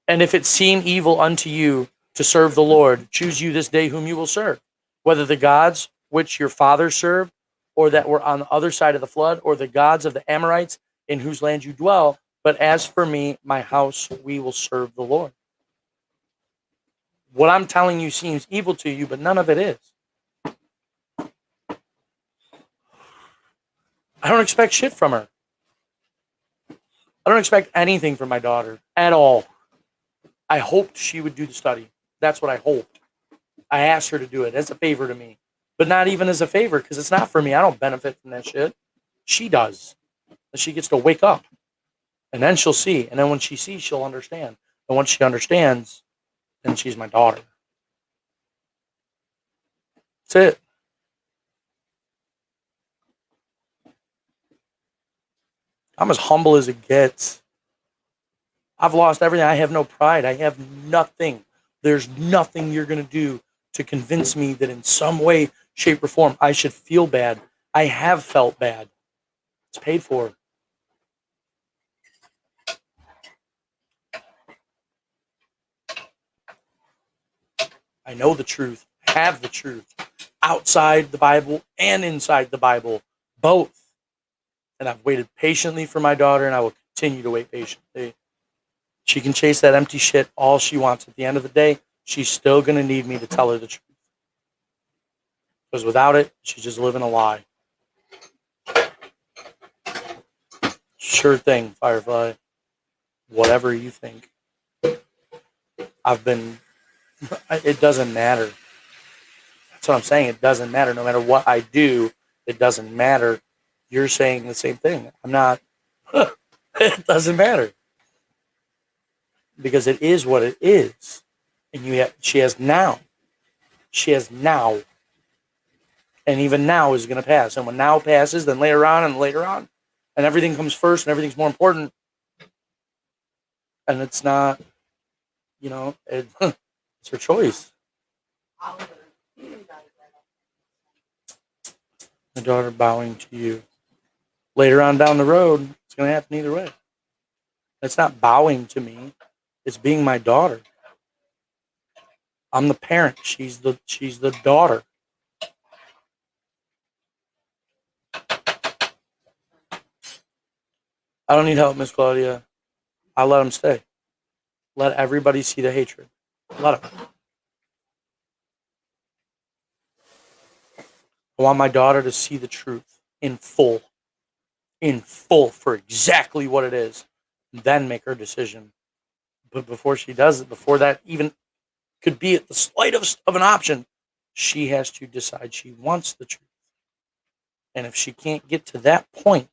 And if it seem evil unto you to serve the Lord, choose you this day whom you will serve, whether the gods which your fathers served, or that were on the other side of the flood, or the gods of the Amorites in whose land you dwell. But as for me, my house, we will serve the Lord. What I'm telling you seems evil to you, but none of it is. I don't expect shit from her. I don't expect anything from my daughter at all. I hoped she would do the study. That's what I hoped. I asked her to do it as a favor to me, but not even as a favor because it's not for me. I don't benefit from that shit. She does. And she gets to wake up, and then she'll see. And then when she sees, she'll understand. And once she understands, then she's my daughter. That's it. I'm as humble as it gets. I've lost everything. I have no pride. I have nothing. There's nothing you're going to do to convince me that in some way, shape, or form, I should feel bad. I have felt bad. It's paid for. I know the truth, have the truth, outside the Bible and inside the Bible, both. And I've waited patiently for my daughter, and I will continue to wait patiently. She can chase that empty shit all she wants. At the end of the day, she's still going to need me to tell her the truth. Because without it, she's just living a lie. Sure thing, Firefly. Whatever you think. It doesn't matter. That's what I'm saying. It doesn't matter. No matter what I do, it doesn't matter. You're saying the same thing. I'm not. It doesn't matter. Because it is what it is. And she has now. She has now. And even now is going to pass. And when now passes, then later on and later on. And everything comes first and everything's more important. And it's not, it's her choice. My daughter bowing to you. Later on down the road, it's going to happen either way. It's not bowing to me. It's being my daughter. I'm the parent. She's the daughter. I don't need help, Miss Claudia. I'll let them stay. Let everybody see the hatred. Let them. I want my daughter to see the truth in full for exactly what it is, then make her decision. But before she does it, before that even could be at the slightest of an option, she has to decide she wants the truth. And if she can't get to that point,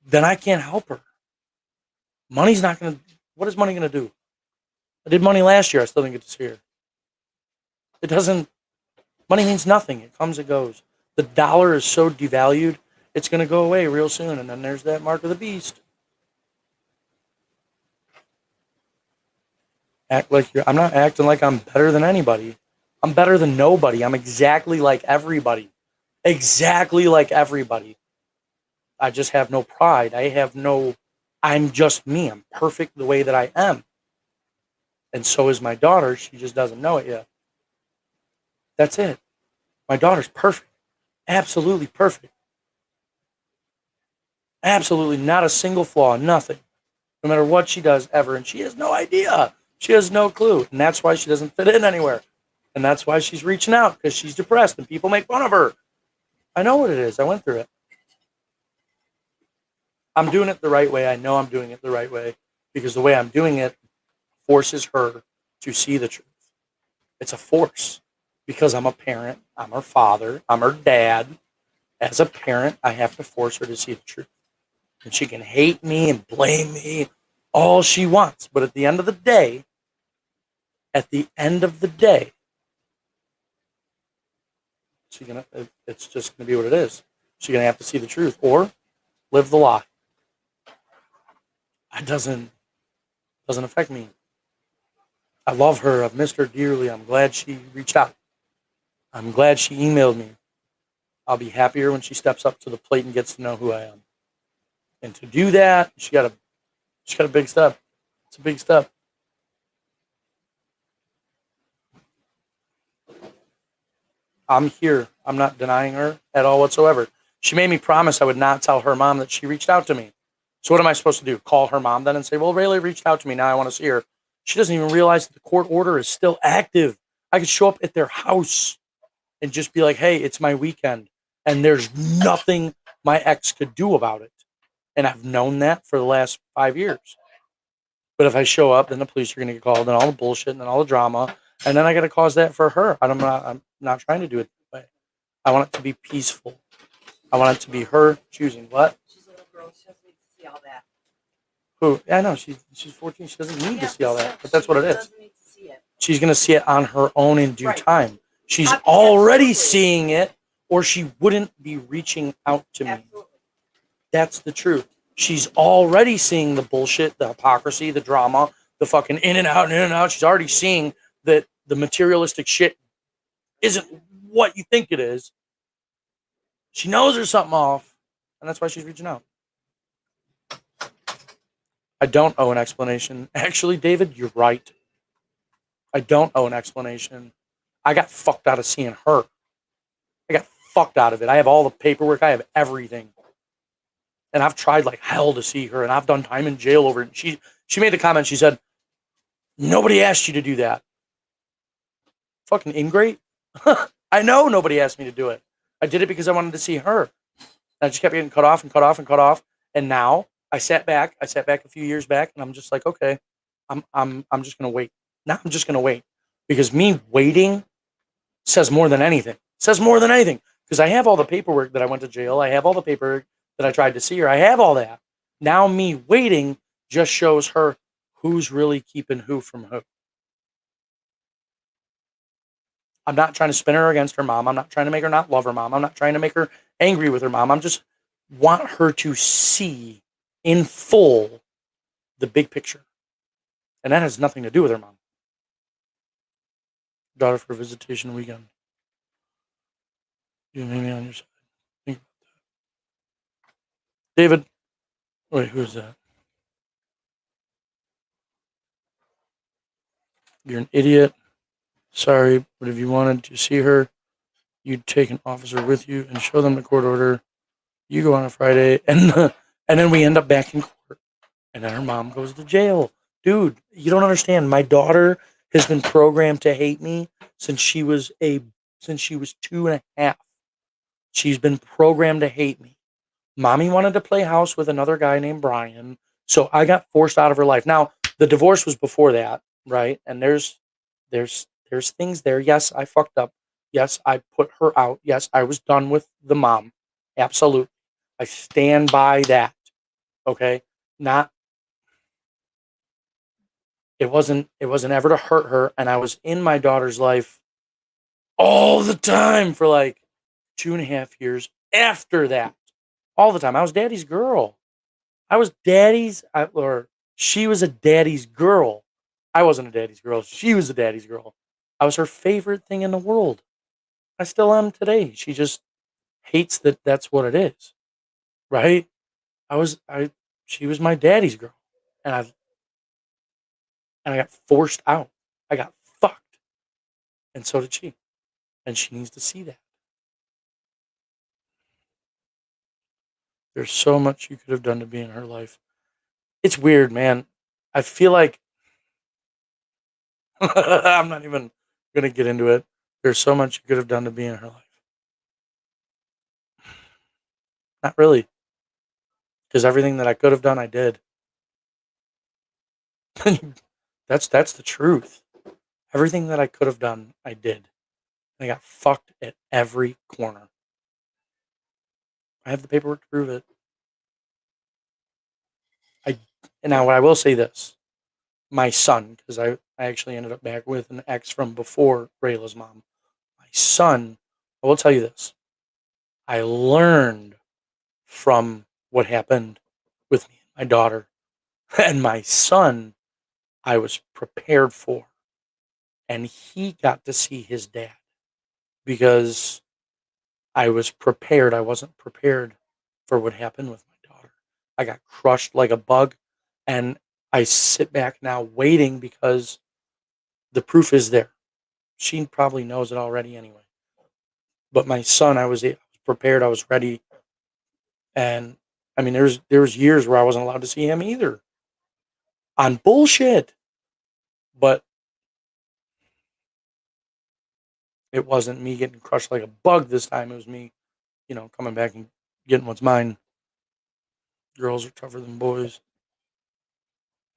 then I can't help her. Money's not going to, what is money going to do? I did money last year. I still didn't get to see her. It doesn't, money means nothing. It comes, it goes. The dollar is so devalued, it's going to go away real soon. And then there's that mark of the beast. I'm not acting like I'm better than anybody. I'm better than nobody. I'm exactly like everybody. Exactly like everybody. I just have no pride. I'm just me. I'm perfect the way that I am. And so is my daughter. She just doesn't know it yet. That's it. My daughter's perfect. Absolutely perfect. Absolutely not a single flaw, nothing. No matter what she does ever. And she has no idea. She has no clue. And that's why she doesn't fit in anywhere. And that's why she's reaching out, because she's depressed and people make fun of her. I know what it is. I went through it. I'm doing it the right way. I know I'm doing it the right way because the way I'm doing it forces her to see the truth. It's a force because I'm a parent. I'm her father. I'm her dad. As a parent, I have to force her to see the truth. And she can hate me and blame me all she wants. But at the end of the day, it's just going to be what it is. She's going to have to see the truth or live the lie. It doesn't affect me. I love her. I've missed her dearly. I'm glad she reached out. I'm glad she emailed me. I'll be happier when she steps up to the plate and gets to know who I am. And to do that, she got a big step. It's a big step. I'm here. I'm not denying her at all whatsoever. She made me promise I would not tell her mom that she reached out to me. So what am I supposed to do? Call her mom then and say, well, Rayleigh reached out to me. Now I want to see her. She doesn't even realize that the court order is still active. I could show up at their house and just be like, hey, it's my weekend. And there's nothing my ex could do about it. And I've known that for the last 5 years. But if I show up, then the police are going to get called and all the bullshit and all the drama. And then I got to cause that for her. I'm not trying to do it that way. I want it to be peaceful. I want it to be her choosing. What? She's a little girl. She doesn't need to see all that. Who? Yeah, I know. She's 14. She doesn't need to see all that. But that's what it is. Doesn't need to see it. She's going to see it on her own in due Right. time. She's Absolutely. already seeing it, or she wouldn't be reaching out to me. Absolutely. That's the truth. She's already seeing the bullshit, the hypocrisy, the drama, the fucking in and out and in and out. She's already seeing that the materialistic shit isn't what you think it is. She knows there's something off, and that's why she's reaching out. I don't owe an explanation. Actually, David, you're right. I don't owe an explanation. I got fucked out of seeing her. I got fucked out of it. I have all the paperwork. I have everything. And I've tried like hell to see her, and I've done time in jail over it. She made the comment. She said, "Nobody asked you to do that." Fucking ingrate. I know nobody asked me to do it. I did it because I wanted to see her. And I just kept getting cut off and cut off and cut off. And now I sat back a few years back, and I'm just like, okay, I'm just gonna wait. Now I'm just gonna wait. Because me waiting says more than anything. Says more than anything. Because I have all the paperwork that I went to jail. I have all the paperwork that I tried to see her. I have all that. Now me waiting just shows her who's really keeping who from who. I'm not trying to spin her against her mom. I'm not trying to make her not love her mom. I'm not trying to make her angry with her mom. I'm just want her to see in full the big picture. And that has nothing to do with her mom. Daughter for visitation weekend. You may be on your side. Think about that. David. Wait, who is that? You're an idiot. Sorry, but if you wanted to see her, you'd take an officer with you and show them the court order. You go on a Friday, and then we end up back in court. And then her mom goes to jail. Dude, you don't understand. My daughter has been programmed to hate me since she was 2.5. She's been programmed to hate me. Mommy wanted to play house with another guy named Brian, so I got forced out of her life. Now, the divorce was before that, right? And there's things there. Yes, I fucked up. Yes, I put her out. Yes, I was done with the mom. Absolutely. I stand by that. Okay? Not it wasn't ever to hurt her, and I was in my daughter's life all the time for like 2.5 years after that. All the time. I was daddy's girl. I was or she was a daddy's girl. I wasn't a daddy's girl. She was a daddy's girl. I was her favorite thing in the world. I still am today. She just hates that that's what it is. Right? She was my daddy's girl. And I got forced out. I got fucked. And so did she. And she needs to see that. There's so much you could have done to be in her life. It's weird, man. I feel like I'm not even going to get into it. There's so much you could have done to be in her life. Not really. Because everything that I could have done, I did. That's the truth. Everything that I could have done, I did. And I got fucked at every corner. I have the paperwork to prove it. And now, I will say this. My son, because I actually ended up back with an ex from before Rayla's mom. My son, I will tell you this. I learned from what happened with me and my daughter. And my son, I was prepared for. And he got to see his dad because I was prepared. I wasn't prepared for what happened with my daughter. I got crushed like a bug. And I sit back now waiting because the proof is there. She probably knows it already anyway. But my son, I was prepared. I was ready. And I mean, there was years where I wasn't allowed to see him either on bullshit. But it wasn't me getting crushed like a bug this time. It was me, coming back and getting what's mine. Girls are tougher than boys.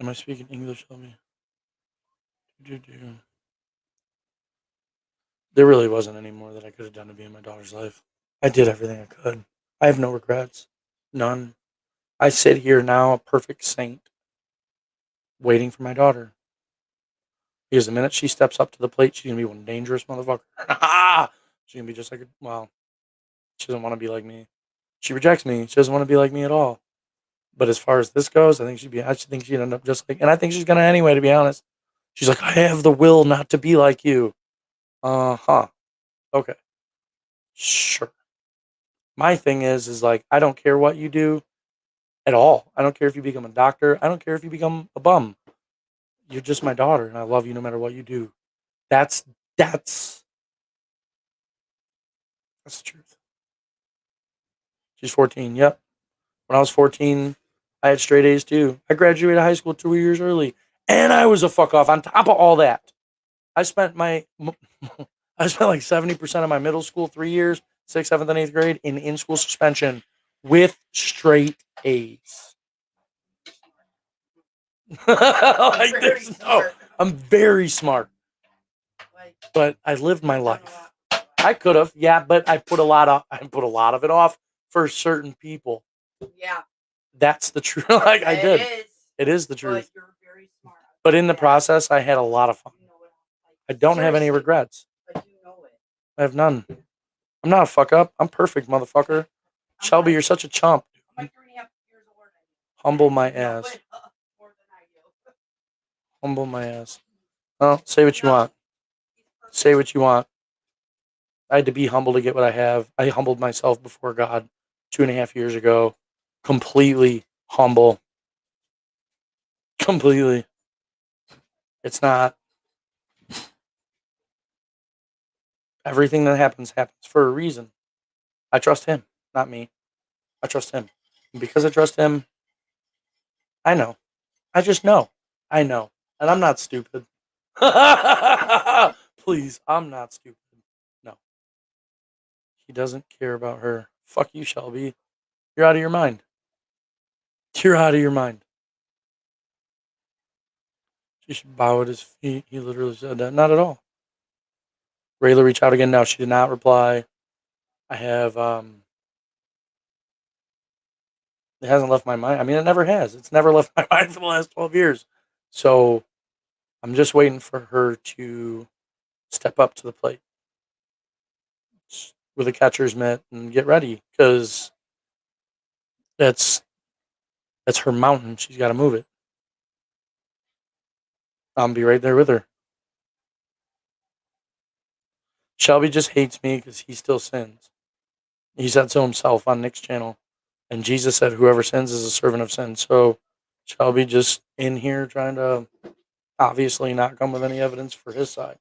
Am I speaking English? Let me. There really wasn't any more that I could have done to be in my daughter's life. I did everything I could. I have no regrets. None. I sit here now, a perfect saint, waiting for my daughter. Because the minute she steps up to the plate, she's gonna be one dangerous motherfucker. She's gonna be just like, well, she doesn't want to be like me. She rejects me. She doesn't want to be like me at all. But as far as this goes, I think she'd end up just like, and I think she's gonna anyway, to be honest. She's like, I have the will not to be like you. Uh-huh. Okay. Sure. My thing is like, I don't care what you do at all. I don't care if you become a doctor. I don't care if you become a bum. You're just my daughter, and I love you no matter what you do. That's that's the truth. She's 14. Yep. When I was 14, I had straight A's too. I graduated high school 2 years early, and I was a fuck off. On top of all that, I spent my I spent like 70% of my middle school 3 years, 6th, 7th, and 8th grade in school suspension with straight A's. Like I'm very smart, but I lived my life. I could have, yeah, but I put a lot of it off for certain people. Yeah, That's the truth. Like I did. It is the truth. But you're very smart. But in the process, I had a lot of fun. You know what? I don't have any regrets. But you know it. I have none. I'm not a fuck up. I'm perfect, motherfucker. Shelby, you're such a chump. I'm like 3.5 years older than you. Humble my ass. More than I do. Humble my ass. Well, say what you want. Say what you want. I had to be humble to get what I have. I humbled myself before God 2.5 years ago. Completely humble. Completely. It's not. Everything that happens for a reason. I trust him, not me. I trust him. And because I trust him, I know. I just know. I know. And I'm not stupid. Please, I'm not stupid. No. He doesn't care about her. Fuck you, Shelby. You're out of your mind. You're out of your mind. She should bow at his feet. He literally said that. Not at all. Rayla reached out again. No, she did not reply. I have, it hasn't left my mind. I mean, it never has. It's never left my mind for the last 12 years. So I'm just waiting for her to step up to the plate with a catcher's mitt and get ready, because that's her mountain. She's got to move it. I'll be right there with her. Shelby just hates me because he still sins. He said so himself on Nick's channel. And Jesus said, whoever sins is a servant of sin. So Shelby just in here trying to obviously not come with any evidence for his side.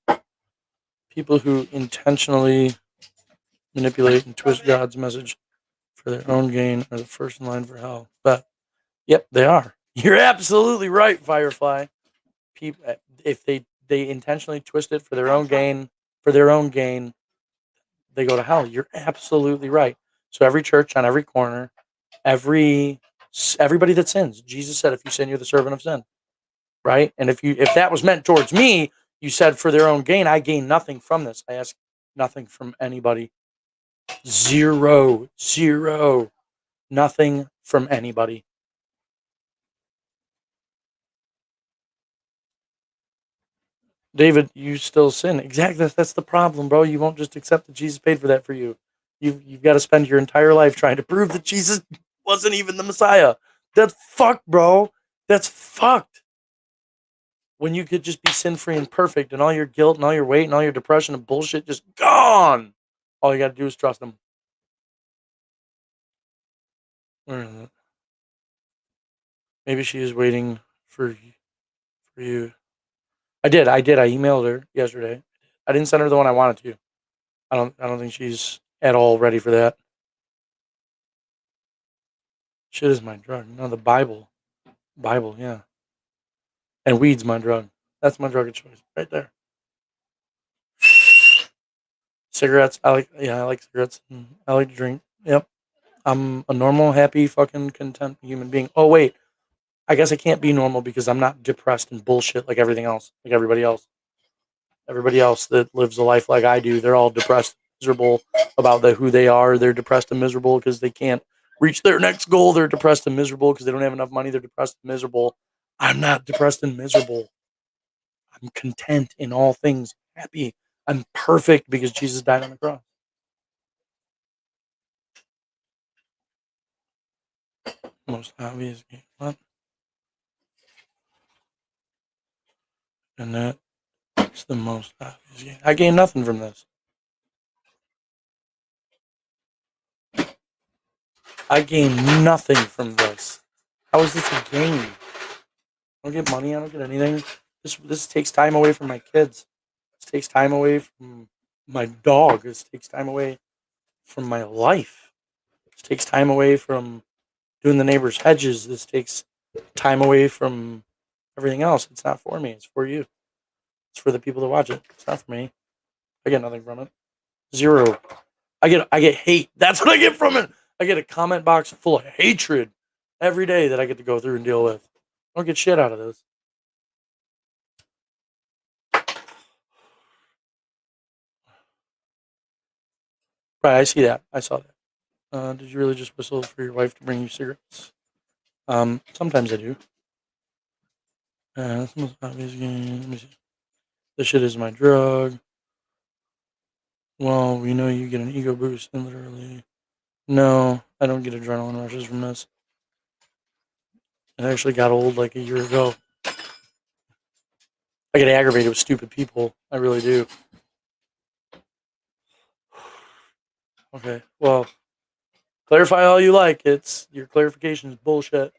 People who intentionally manipulate and twist God's message for their own gain are the first in line for hell. But, yep, they are. You're absolutely right, Firefly. People, if they intentionally twist it for their own gain, they go to hell. You're absolutely right. So every church on every corner, everybody that sins, Jesus said, if you sin, you're the servant of sin, right? And if that was meant towards me, you said for their own gain, I gain nothing from this. I ask nothing from anybody. Zero, nothing from anybody. David, you still sin. Exactly. That's the problem, bro. You won't just accept that Jesus paid for that for you. You've got to spend your entire life trying to prove that Jesus wasn't even the Messiah. That's fucked, bro. That's fucked. When you could just be sin-free and perfect, and all your guilt and all your weight and all your depression and bullshit just gone. All you got to do is trust him. Where is it? Maybe she is waiting for you. I did. I emailed her yesterday. I didn't send her the one I wanted to. I don't think she's at all ready for that. Shit is my drug. No, the Bible. Bible, yeah. And weed's my drug. That's my drug of choice. Right there. Cigarettes. I like cigarettes. I like to drink. Yep. I'm a normal, happy, fucking content human being. Oh wait. I guess I can't be normal because I'm not depressed and bullshit like everything else, like everybody else. Everybody else that lives a life like I do, they're all depressed, miserable about who they are. They're depressed and miserable because they can't reach their next goal. They're depressed and miserable because they don't have enough money. They're depressed and miserable. I'm not depressed and miserable. I'm content in all things, happy. I'm perfect because Jesus died on the cross. Most obvious game. What? And that's the most obvious game. I gained nothing from this. I gained nothing from this. How is this a game? I don't get money. I don't get anything. This takes time away from my kids. This takes time away from my dog. This takes time away from my life. This takes time away from doing the neighbor's hedges. This takes time away from everything else. It's not for me. It's for you. It's for the people that watch it. It's not for me. I get nothing from it. Zero. I get hate. That's what I get from it. I get a comment box full of hatred every day that I get to go through and deal with. I don't get shit out of this. Right, I see that. I saw that. Did you really just whistle for your wife to bring you cigarettes? Sometimes I do. That's the most obvious game. Let me see. This shit is my drug. Well, we know you get an ego boost, and literally. No, I don't get adrenaline rushes from this. It actually got old like a year ago. I get aggravated with stupid people. I really do. Okay, well, clarify all you like. Your clarification is bullshit.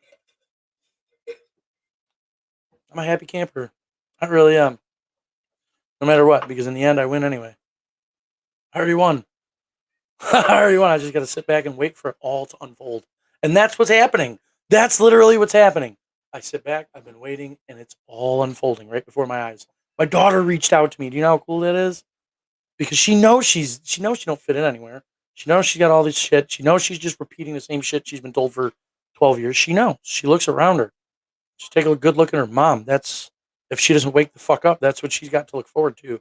I'm a happy camper. I really am. No matter what, because in the end, I win anyway. I already won. I already won. I just got to sit back and wait for it all to unfold. And that's what's happening. That's literally what's happening. I sit back, I've been waiting, and it's all unfolding right before my eyes. My daughter reached out to me. Do you know how cool that is? Because she knows she don't fit in anywhere. She knows she's got all this shit. She knows she's just repeating the same shit she's been told for 12 years. She knows. She looks around her. She's taking a good look at her mom. That's if she doesn't wake the fuck up, that's what she's got to look forward to.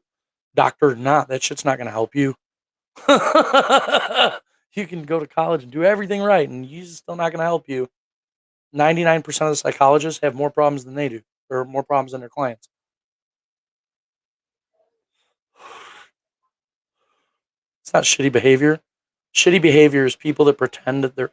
Doctor or not, that shit's not going to help you. You can go to college and do everything right, and he's still not going to help you. 99% of the psychologists have more problems than they do, or more problems than their clients. It's not shitty behavior. Shitty behavior is people that pretend that they're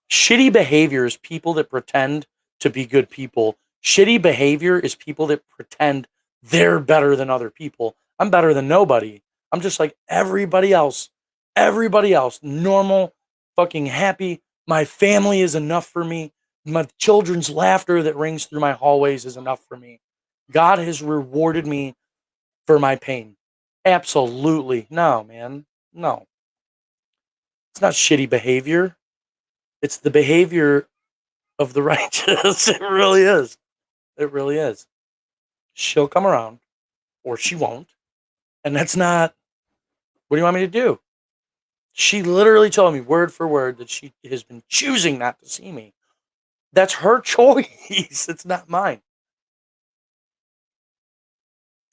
Shitty behavior is people that pretend to be good people. Shitty behavior is people that pretend they're better than other people. I'm better than nobody. I'm just like everybody else. Everybody else. Normal, fucking happy. My family is enough for me. My children's laughter that rings through my hallways is enough for me. God has rewarded me for my pain. Absolutely. No, man. No. It's not shitty behavior. It's the behavior of the righteous. It really is. It really is. She'll come around or she won't. And that's not, what do you want me to do? She literally told me word for word that she has been choosing not to see me. That's her choice. It's not mine.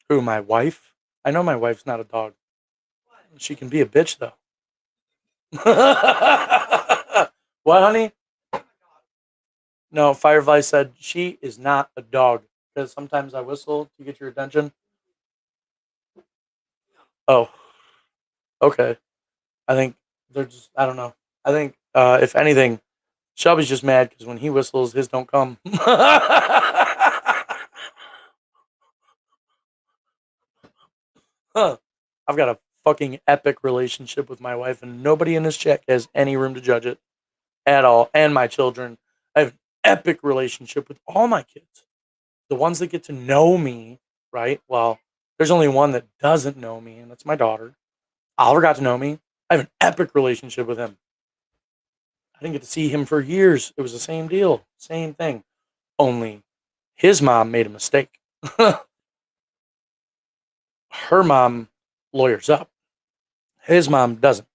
Who, my wife? I know my wife's not a dog. She can be a bitch, though. What, honey? No, Firefly said she is not a dog. Because sometimes I whistle to get your attention. Oh, okay. I think they're just, I don't know. I think, if anything, Shelby's just mad because when he whistles, his don't come. Huh. I've got a fucking epic relationship with my wife, and nobody in this chat has any room to judge it at all. And my children. I have an epic relationship with all my kids. The ones that get to know me, right? Well, there's only one that doesn't know me, and that's my daughter. Oliver got to know me. I have an epic relationship with him. I didn't get to see him for years. It was the same deal, same thing. Only his mom made a mistake. Her mom lawyers up. His mom doesn't.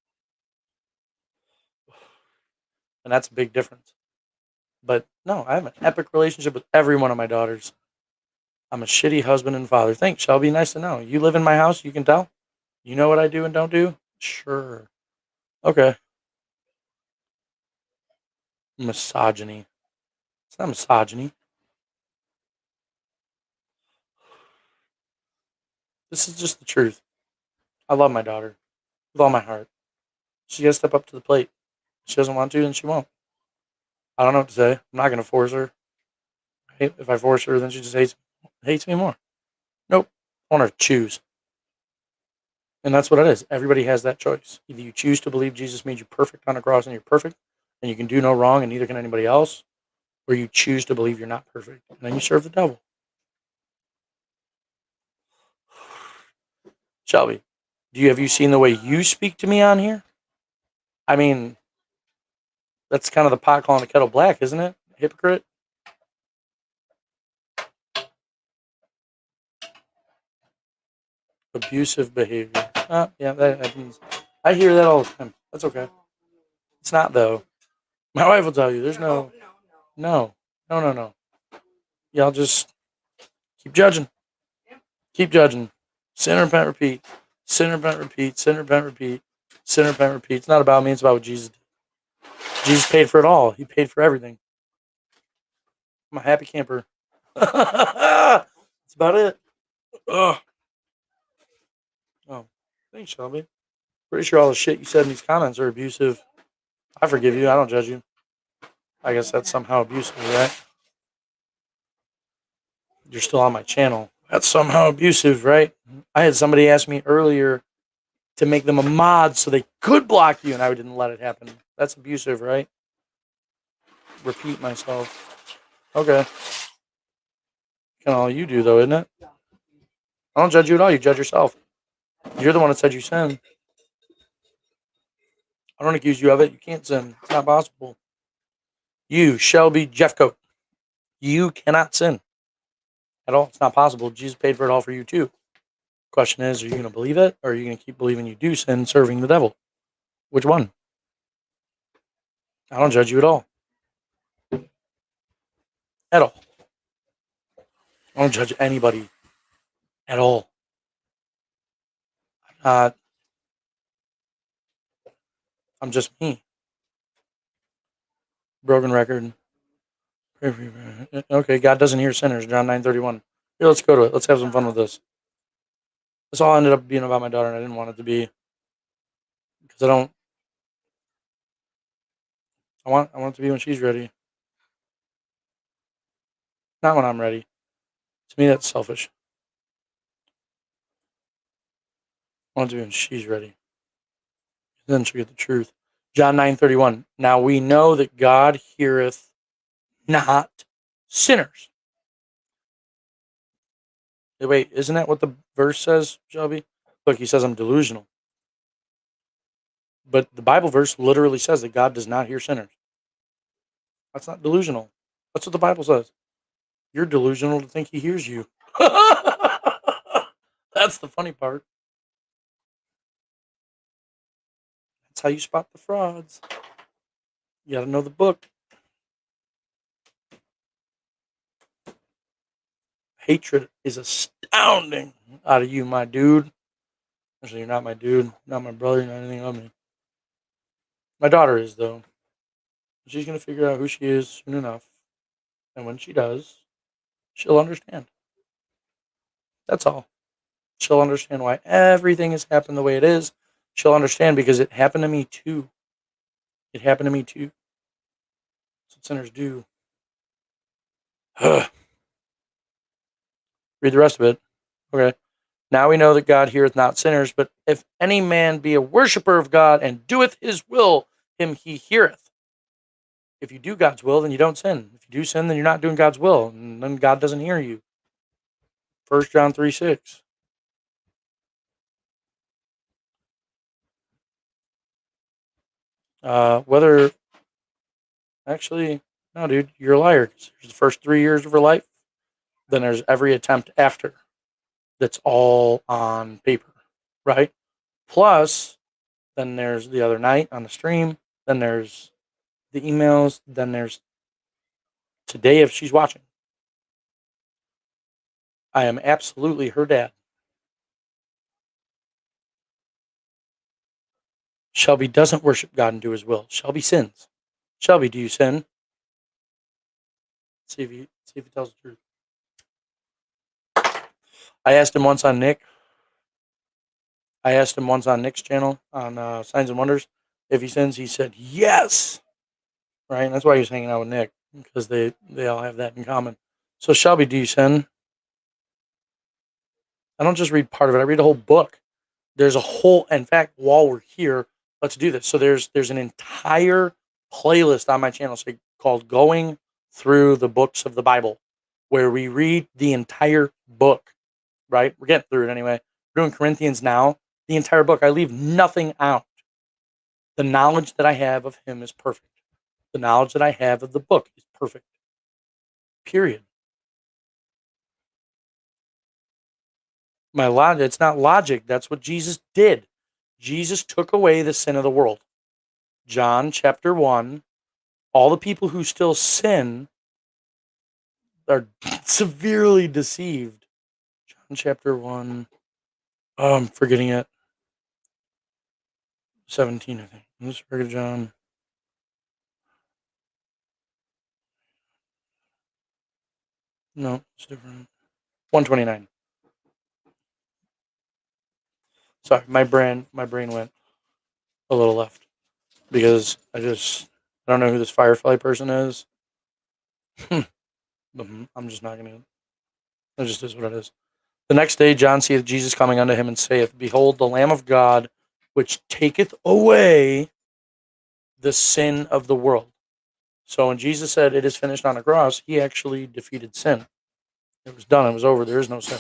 And that's a big difference. But no, I have an epic relationship with every one of my daughters. I'm a shitty husband and father. Thanks, Shelby. Nice to know. You live in my house. You can tell. You know what I do and don't do? Sure. Okay. Misogyny. It's not misogyny. This is just the truth. I love my daughter with all my heart. She got to step up to the plate. If she doesn't want to, then she won't. I don't know what to say. I'm not going to force her. If I force her, then she just hates me more. Nope. I want her to choose. And that's what it is. Everybody has that choice. Either you choose to believe Jesus made you perfect on the cross and you're perfect and you can do no wrong and neither can anybody else, or you choose to believe you're not perfect and then you serve the devil. Shelby, have you seen the way you speak to me on here? I mean, that's kind of the pot calling the kettle black, isn't it? Hypocrite. Abusive behavior. Yeah, that happens. I hear that all the time. That's okay. It's not though. My wife will tell you. There's no. No. Y'all just keep judging. Keep judging. Sin, repent, repeat. Sin, repent, repeat. Sin, repent, repeat. Sin, repent, repeat. It's not about me. It's about what Jesus did. Jesus paid for it all. He paid for everything. I'm a happy camper. That's about it. Ugh. Oh, thanks, Shelby. Pretty sure all the shit you said in these comments are abusive. I forgive you. I don't judge you. I guess that's somehow abusive, right? You're still on my channel. That's somehow abusive, right? I had somebody ask me earlier to make them a mod so they could block you, and I didn't let it happen. That's abusive, right? Repeat myself. Okay. Kind of all you do, though, isn't it? I don't judge you at all. You judge yourself. You're the one that said you sin. I don't accuse you of it. You can't sin. It's not possible. You, Shelby Jeffcoat, you cannot sin at all. It's not possible. Jesus paid for it all for you, too. Question is, are you going to believe it, or are you going to keep believing you do sin, serving the devil? Which one? I don't judge you at all. At all. I don't judge anybody at all. I'm just me. Broken record. Okay, God doesn't hear sinners. John 9:31. Here, let's go to it. Let's have some fun with this. This all ended up being about my daughter, and I didn't want it to be because I don't. I want it to be when she's ready, not when I'm ready. To me, that's selfish. I want it to be when she's ready. Then she'll get the truth. John 9:31. Now we know that God heareth not sinners. Wait, isn't that what the verse says, Shelby? Look, he says I'm delusional. But the Bible verse literally says that God does not hear sinners. That's not delusional. That's what the Bible says. You're delusional to think he hears you. That's the funny part. That's how you spot the frauds. You got to know the book. Hatred is astounding out of you, my dude. Actually, you're not my dude, not my brother, not anything of me. My daughter is, though. She's going to figure out who she is soon enough. And when she does, she'll understand. That's all. She'll understand why everything has happened the way it is. She'll understand because it happened to me too. It happened to me too. That's what sinners do. Read the rest of it. Okay. Now we know that God heareth not sinners, but if any man be a worshipper of God and doeth his will, him he heareth. If you do God's will, then you don't sin. If you do sin, then you're not doing God's will, and then God doesn't hear you. 1 John 3:6. Whether actually, no, dude, you're a liar. There's the first 3 years of her life, then there's every attempt after. That's all on paper, right? Plus, then there's the other night on the stream. Then there's the emails. Then there's today if she's watching. I am absolutely her dad. Shelby doesn't worship God and do his will. Shelby sins. Shelby, do you sin? See if he tells the truth. I asked him once on Nick. I asked him once on Nick's channel on Signs and Wonders if he sins. He said yes. Right, and that's why he was hanging out with Nick, because they all have that in common. So Shelby, do you sin? I don't just read part of it. I read the whole book. There's a whole. In fact, while we're here, let's do this. So there's an entire playlist on my channel called "Going Through the Books of the Bible," where we read the entire book. Right, we're getting through it anyway. We're doing Corinthians now. The entire book. I leave nothing out. The knowledge that I have of him is perfect. The knowledge that I have of the book is perfect. Period. It's not logic. That's what Jesus did. Jesus took away the sin of the world. John chapter 1, all the people who still sin are severely deceived. John chapter 1, oh, I'm forgetting it. 17, I think. Let's forget John. No, it's different. 129. Sorry, my brain went a little left because I don't know who this Firefly person is. I'm just not gonna. It just is what it is. The next day, John seeth Jesus coming unto him, and saith, Behold, the Lamb of God, which taketh away the sin of the world. So when Jesus said, It is finished on the cross, he actually defeated sin. It was done. It was over. There is no sin.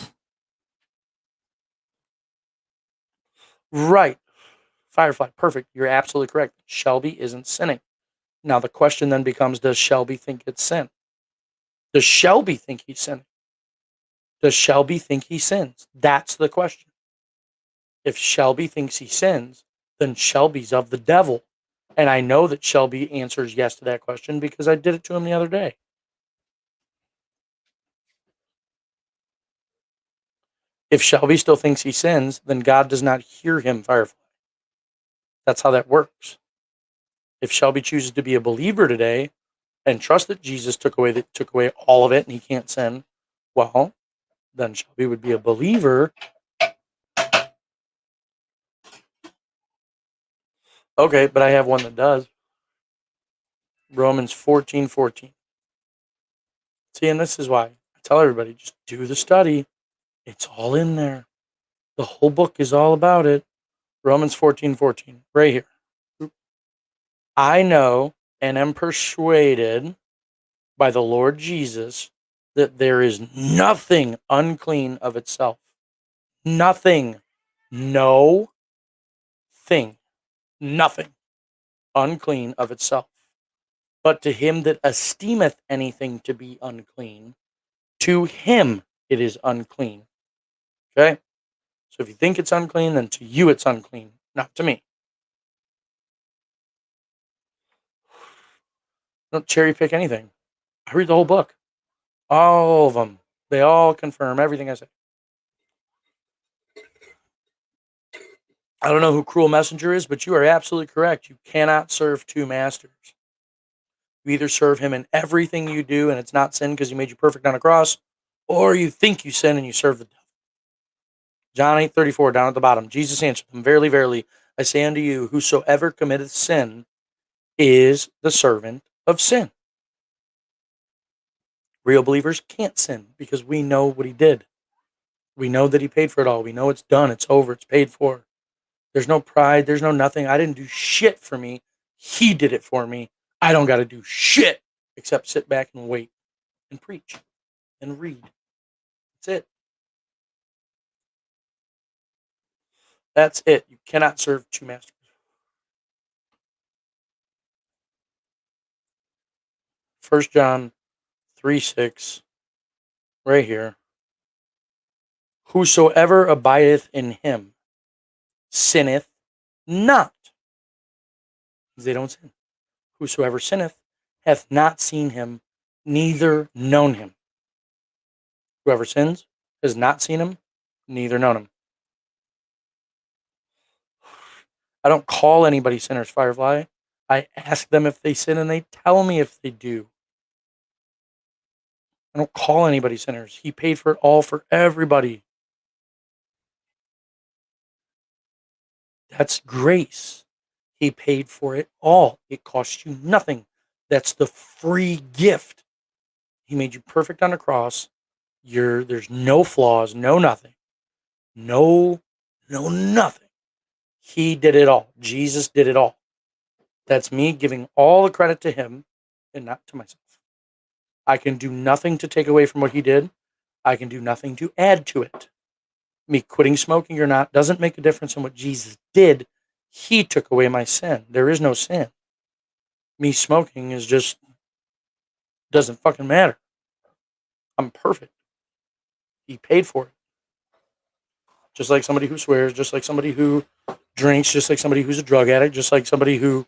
Right. Firefly. Perfect. You're absolutely correct. Shelby isn't sinning. Now the question then becomes, does Shelby think it's sin? Does Shelby think he's sinning? Does Shelby think he sins? That's the question. If Shelby thinks he sins, then Shelby's of the devil. And I know that Shelby answers yes to that question because I did it to him the other day. If Shelby still thinks he sins, then God does not hear him, Firefly. That's how that works. If Shelby chooses to be a believer today and trust that Jesus took away all of it and he can't sin, well, then Shelby would be a believer. Okay, but I have one that does. Romans 14:14. See, and this is why I tell everybody, just do the study. It's all in there. The whole book is all about it. Romans 14:14, right here. I know and am persuaded by the Lord Jesus that there is nothing unclean of itself. Nothing. No thing. Nothing unclean of itself. But to him that esteemeth anything to be unclean, to him it is unclean. Okay? So if you think it's unclean, then to you it's unclean, not to me. Don't cherry pick anything. I read the whole book. All of them. They all confirm everything I say. I don't know who Cruel Messenger is, but you are absolutely correct. You cannot serve two masters. You either serve him in everything you do and it's not sin because he made you perfect on a cross, or you think you sin and you serve the devil. John 8:34, down at the bottom. Jesus answered them, Verily, verily, I say unto you, whosoever committeth sin is the servant of sin. Real believers can't sin because we know what he did. We know that he paid for it all. We know it's done. It's over. It's paid for. There's no pride. There's no nothing. I didn't do shit for me. He did it for me. I don't got to do shit except sit back and wait and preach and read. That's it. That's it. You cannot serve two masters. 1 John 3:6, right here. Whosoever abideth in him sinneth not. They don't sin. Whosoever sinneth hath not seen him, neither known him. Whoever sins has not seen him, neither known him. I don't call anybody sinners, Firefly. I ask them if they sin, and they tell me if they do. I don't call anybody sinners. He paid for it all for everybody. That's grace. He paid for it all. It cost you nothing. That's the free gift. He made you perfect on the cross. There's no flaws, no nothing. No nothing. He did it all. Jesus did it all. That's me giving all the credit to him and not to myself. I can do nothing to take away from what he did. I can do nothing to add to it. Me quitting smoking or not doesn't make a difference in what Jesus did. He took away my sin. There is no sin. Me smoking is just doesn't fucking matter. I'm perfect. He paid for it. Just like somebody who swears, just like somebody who drinks, just like somebody who's a drug addict, just like somebody who,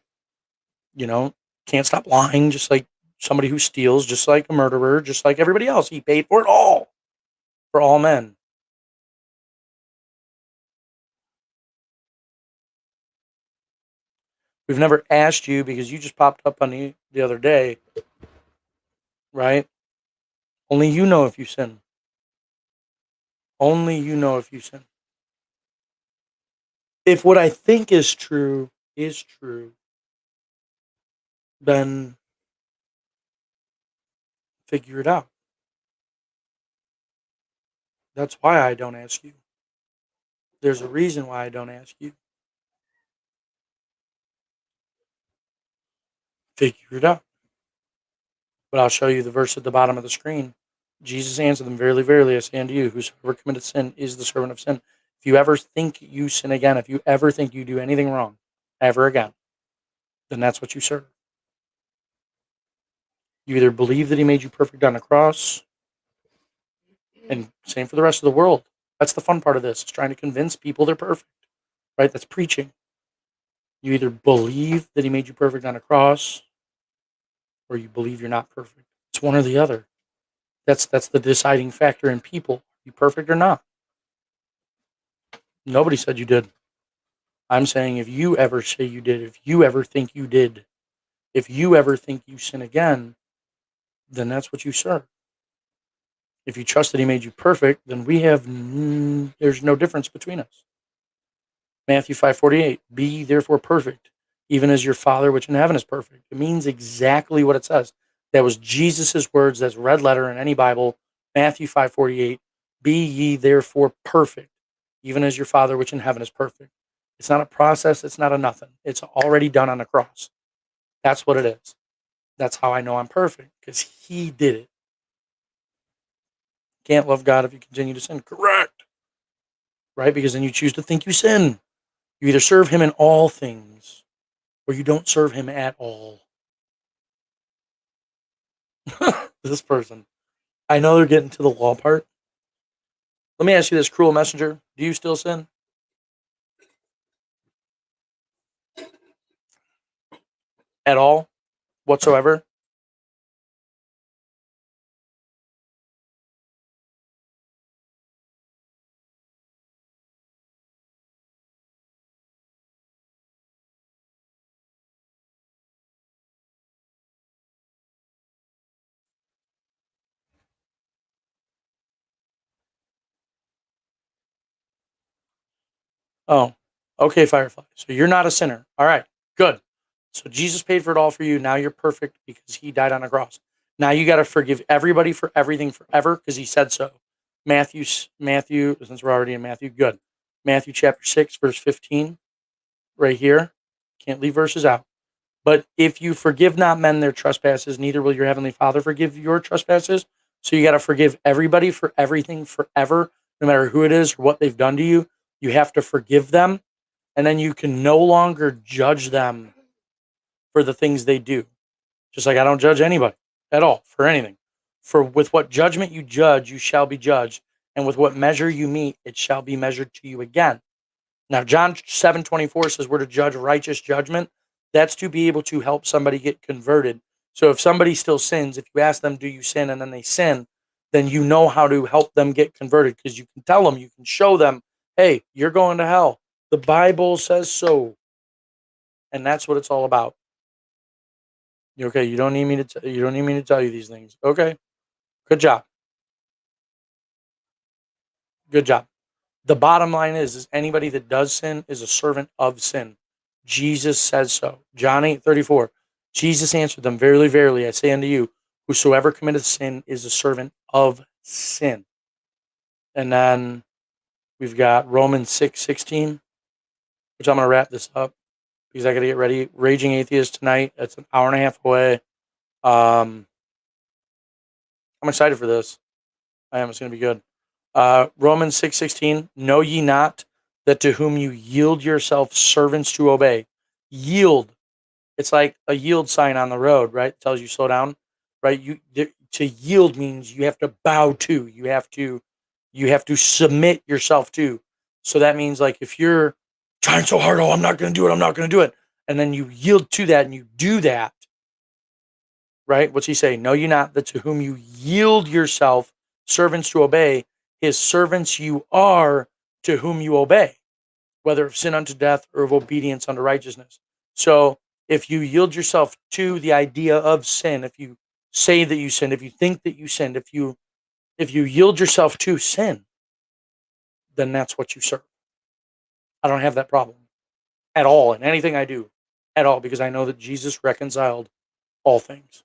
can't stop lying, just like somebody who steals, just like a murderer, just like everybody else. He paid for it all. For all men. We've never asked you because you just popped up on the other day, right? Only you know if you sin. Only you know if you sin. If what I think is true, then figure it out. That's why I don't ask you. There's a reason why I don't ask you. Figure it out. But I'll show you the verse at the bottom of the screen. Jesus answered them, verily, verily, I say unto you, whosoever committeth sin is the servant of sin. If you ever think you sin again, if you ever think you do anything wrong, ever again, then that's what you serve. You either believe that he made you perfect on the cross, and same for the rest of the world. That's the fun part of this. It's trying to convince people they're perfect, right? That's preaching. You either believe that he made you perfect on a cross, or you believe you're not perfect. It's one or the other. That's the deciding factor in people. Are you perfect or not? Nobody said you did. I'm saying if you ever say you did, if you ever think you did, if you ever think you sin again, then that's what you serve. If you trust that he made you perfect, then there's no difference between us. Matthew 5:48, be ye therefore perfect, even as your Father which in heaven is perfect. It means exactly what it says. That was Jesus' words. That's red letter in any Bible. Matthew 5:48, be ye therefore perfect, even as your Father which in heaven is perfect. It's not a process. It's not a nothing. It's already done on the cross. That's what it is. That's how I know I'm perfect, because he did it. Can't love God if you continue to sin. Correct. Right? Because then you choose to think you sin. You either serve him in all things, or you don't serve him at all. This person. I know they're getting to the law part. Let me ask you this, cruel messenger. Do you still sin? At all? Whatsoever? Oh, okay, Firefly. So you're not a sinner. All right, good. So Jesus paid for it all for you. Now you're perfect because he died on a cross. Now you got to forgive everybody for everything forever because he said so. Matthew, since we're already in Matthew, good. Matthew chapter 6, verse 15, right here. Can't leave verses out. But if you forgive not men their trespasses, neither will your heavenly Father forgive your trespasses. So you got to forgive everybody for everything forever, no matter who it is or what they've done to you. You have to forgive them, and then you can no longer judge them for the things they do. Just like I don't judge anybody at all for anything. For with what judgment you judge, you shall be judged, and with what measure you meet, it shall be measured to you again. Now, John 7:24 says we're to judge righteous judgment. That's to be able to help somebody get converted. So if somebody still sins, if you ask them, do you sin? And then they sin, then you know how to help them get converted, because you can tell them, you can show them, hey, you're going to hell. The Bible says so. And that's what it's all about. Okay, you don't need me to you don't need me to tell you these things. Okay. Good job. Good job. The bottom line is anybody that does sin is a servant of sin. Jesus says so. John 8:34. Jesus answered them, verily, verily, I say unto you, whosoever committeth sin is a servant of sin. And then we've got Romans 6:16, which I'm going to wrap this up because I got to get ready. Raging Atheist tonight. It's an hour and a half away. I'm excited for this. I am. It's going to be good. Romans 6:16. Know ye not that to whom you yield yourself servants to obey? Yield. It's like a yield sign on the road, right? It tells you slow down, right? To yield means you have to bow to. You have to submit yourself to. So that means, like, if you're trying so hard, oh, I'm not going to do it. I'm not going to do it. And then you yield to that and you do that, right? What's he say? Know ye not that to whom you yield yourself servants to obey, his servants you are to whom you obey, whether of sin unto death or of obedience unto righteousness. So if you yield yourself to the idea of sin, if you say that you sinned, if you think that you sinned, if you yield yourself to sin, then that's what you serve. I don't have that problem at all in anything I do at all, because I know that Jesus reconciled all things.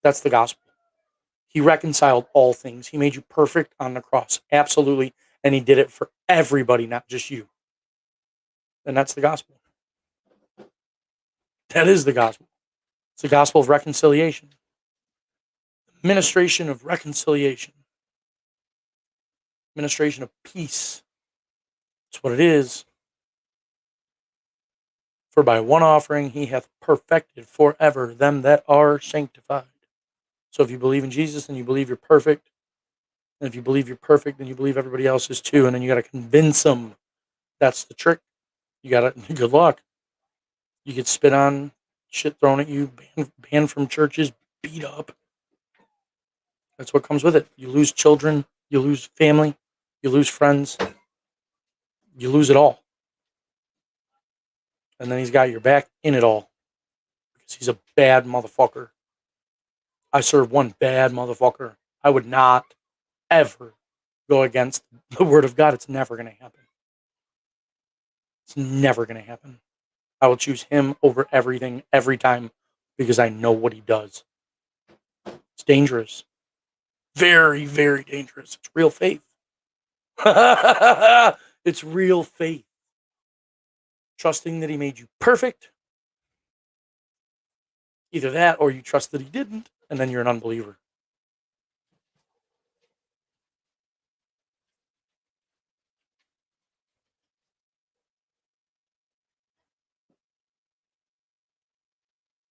That's the gospel. He reconciled all things. He made you perfect on the cross. Absolutely. And he did it for everybody, not just you. And that's the gospel. That is the gospel. It's the gospel of reconciliation. Ministration of reconciliation. Ministration of peace. That's what it is. For by one offering he hath perfected forever them that are sanctified. So if you believe in Jesus, then you believe you're perfect. And if you believe you're perfect, then you believe everybody else is too. And then you got to convince them. That's the trick. You got to, good luck. You get spit on, shit thrown at you, banned from churches, beat up. That's what comes with it. You lose children, you lose family, you lose friends, you lose it all. And then he's got your back in it all because he's a bad motherfucker. I serve one bad motherfucker. I would not ever go against the word of God. It's never going to happen. It's never going to happen. I will choose him over everything every time because I know what he does. It's dangerous. Very, very dangerous. It's real faith. It's real faith. Trusting that he made you perfect. Either that or you trust that he didn't, and then you're an unbeliever.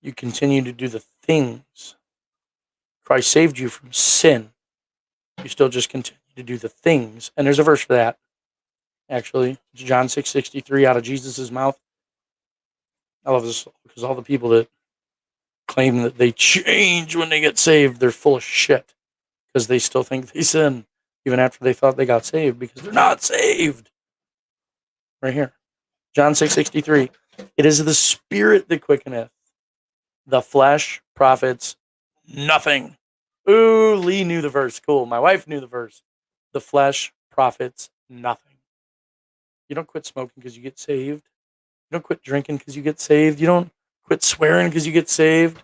You continue to do the things. Christ saved you from sin. You still just continue to do the things. And there's a verse for that, actually. It's John 6:63 out of Jesus' mouth. I love this because all the people that claim that they change when they get saved, they're full of shit because they still think they sin even after they thought they got saved because they're not saved. Right here. John 6:63. It is the Spirit that quickeneth. The flesh profits nothing. Ooh, Lee knew the verse. Cool. My wife knew the verse. The flesh profits nothing. You don't quit smoking because you get saved. You don't quit drinking because you get saved. You don't quit swearing because you get saved.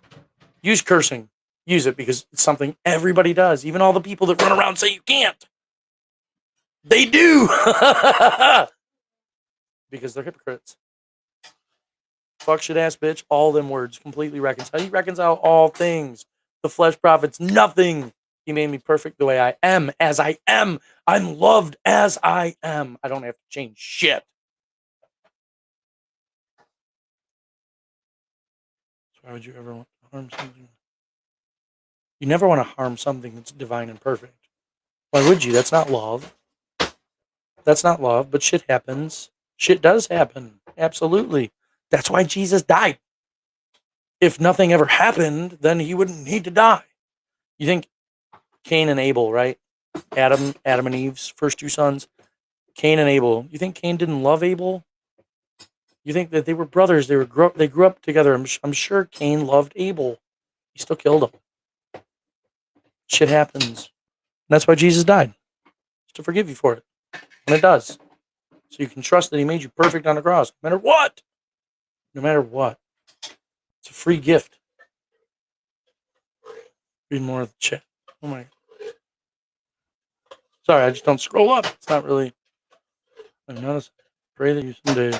Use cursing. Use it because it's something everybody does. Even all the people that run around and say you can't. They do. Because they're hypocrites. Fuck, shit, ass, bitch. All them words completely reconcile. You reconcile all things. The flesh profits nothing. He made me perfect the way I am, as I am. I'm loved as I am. I don't have to change shit. So why would you ever want to harm something? You never want to harm something that's divine and perfect. Why would you? That's not love. That's not love, but shit happens. Shit does happen. Absolutely. That's why Jesus died. If nothing ever happened, then he wouldn't need to die. You think Cain and Abel, right? Adam and Eve's first two sons, Cain and Abel. You think Cain didn't love Abel? You think that they were brothers? They grew up together. I'm sure Cain loved Abel. He still killed him. Shit happens. And that's why Jesus died, to forgive you for it. And it does. So you can trust that he made you perfect on the cross, no matter what. No matter what. It's a free gift. Read more of the chat. Oh my. Sorry, I just don't scroll up. It's not really. I'm not. Pray that you someday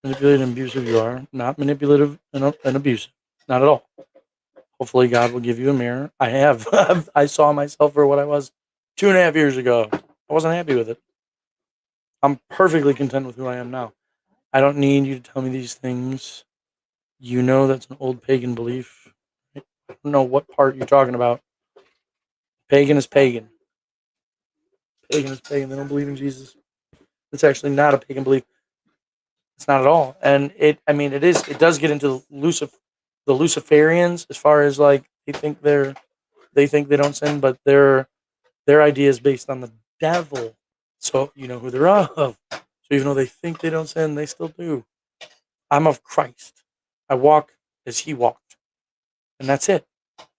manipulative and abusive you are. Not manipulative and abusive. Not at all. Hopefully God will give you a mirror. I have. I saw myself for what I was 2.5 years ago. I wasn't happy with it. I'm perfectly content with who I am now. I don't need you to tell me these things. You know that's an old pagan belief. I don't know what part you're talking about. Pagan is pagan. Pagan is pagan. They don't believe in Jesus. It's actually not a pagan belief. It's not at all. And it is. It does get into the Luciferians as far as like they think they don't sin, but their idea is based on the devil. So you know who they're of. So even though they think they don't sin, they still do. I'm of Christ. I walk as he walked. And that's it.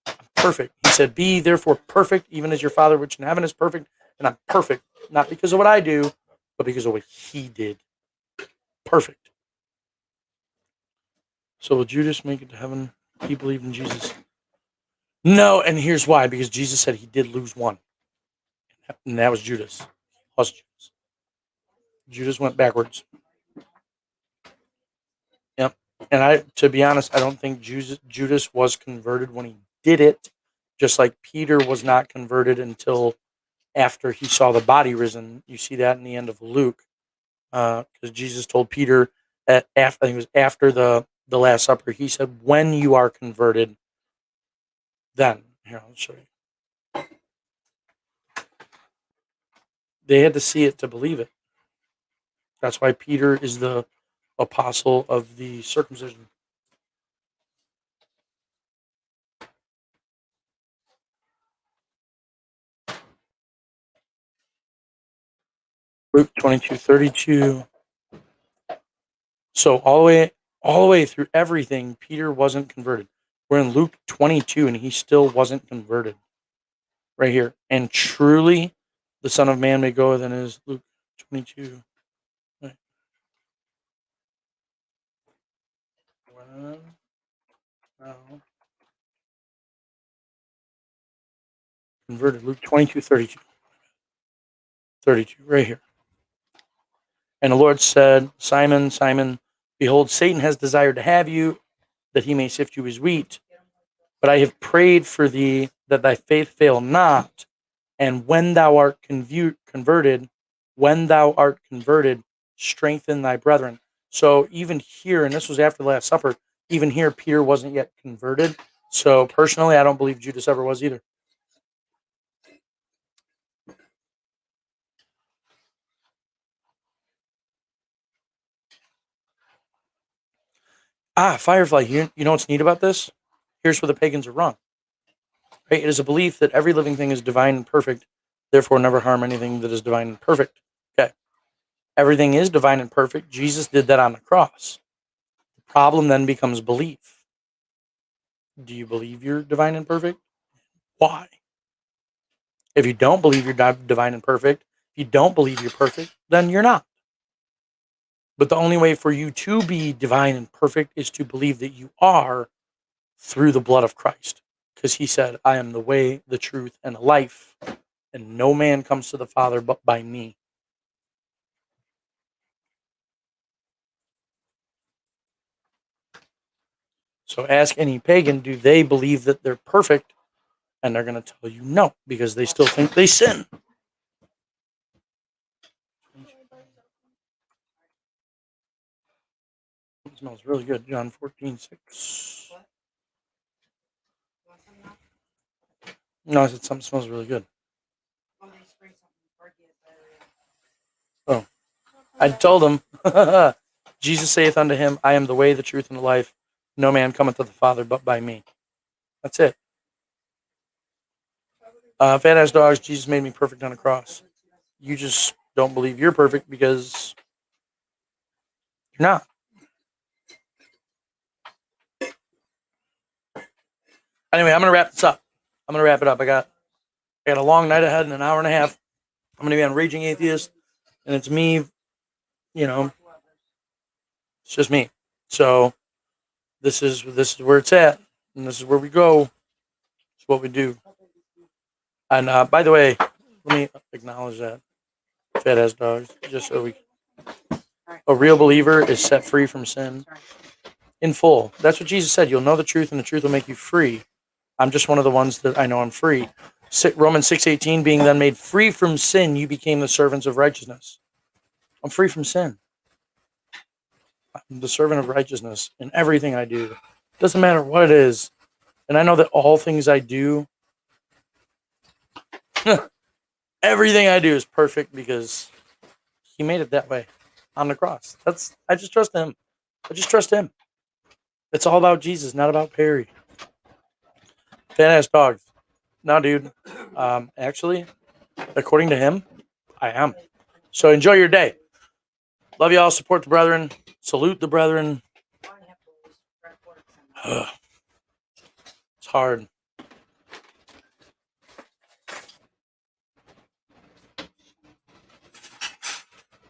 I'm perfect. He said, be therefore perfect, even as your Father which in heaven is perfect. And I'm perfect. Not because of what I do, but because of what he did. Perfect. So will Judas make it to heaven? He believed in Jesus. No, and here's why. Because Jesus said he did lose one. And that was Judas. Lost Judas. Judas went backwards. Yep. And to be honest, I don't think Judas was converted when he did it. Just like Peter was not converted until after he saw the body risen. You see that in the end of Luke. Because Jesus told Peter, I think it was after the Last Supper, he said, when you are converted, then. Here, I'll show you. They had to see it to believe it. That's why Peter is the apostle of the circumcision. Luke 22:32. So all the way through everything, Peter wasn't converted. We're in Luke 22, and he still wasn't converted. Right here. And truly, the Son of Man may go within his Luke 22. Right. Well, no. Converted. Luke 22:32. 32, right here. And the Lord said, Simon, Simon, behold, Satan has desired to have you, that he may sift you as wheat. But I have prayed for thee, that thy faith fail not. And when thou art converted, strengthen thy brethren. So even here, and this was after the Last Supper, even here, Peter wasn't yet converted. So personally, I don't believe Judas ever was either. Firefly, you know what's neat about this? Here's where the pagans are wrong. Right? It is a belief that every living thing is divine and perfect, therefore never harm anything that is divine and perfect. Okay. Everything is divine and perfect. Jesus did that on the cross. The problem then becomes belief. Do you believe you're divine and perfect? Why? If you don't believe you're divine and perfect, if you don't believe you're perfect, then you're not. But the only way for you to be divine and perfect is to believe that you are through the blood of Christ. Because he said, I am the way, the truth, and the life, and no man comes to the Father but by me. So ask any pagan, do they believe that they're perfect? And they're going to tell you no, because they still think they sin. It smells really good. John 14:6. No, I said something smells really good. Oh, I told him, Jesus saith unto him, I am the way, the truth, and the life. No man cometh to the Father but by me. That's it. Fat ass dogs, Jesus made me perfect on a cross. You just don't believe you're perfect because you're not. Anyway, I'm gonna wrap this up. I'm gonna wrap it up. I got a long night ahead in an hour and a half. I'm gonna be on Raging Atheist, and it's me. You know, it's just me. So this is where it's at, and this is where we go. It's what we do. And by the way, let me acknowledge that fat ass dogs. Just so we, a real believer is set free from sin in full. That's what Jesus said. You'll know the truth, and the truth will make you free. I'm just one of the ones that I know I'm free. Romans 6:18, being then made free from sin, you became the servants of righteousness. I'm free from sin. I'm the servant of righteousness in everything I do. Doesn't matter what it is. And I know that all things I do, everything I do is perfect because he made it that way on the cross. I just trust him. I just trust him. It's all about Jesus, not about Perry. Fat ass dogs. No, dude. Actually, according to him, I am. So enjoy your day. Love y'all. Support the brethren. Salute the brethren. It's hard.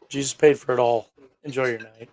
Jesus paid for it all. Enjoy your night.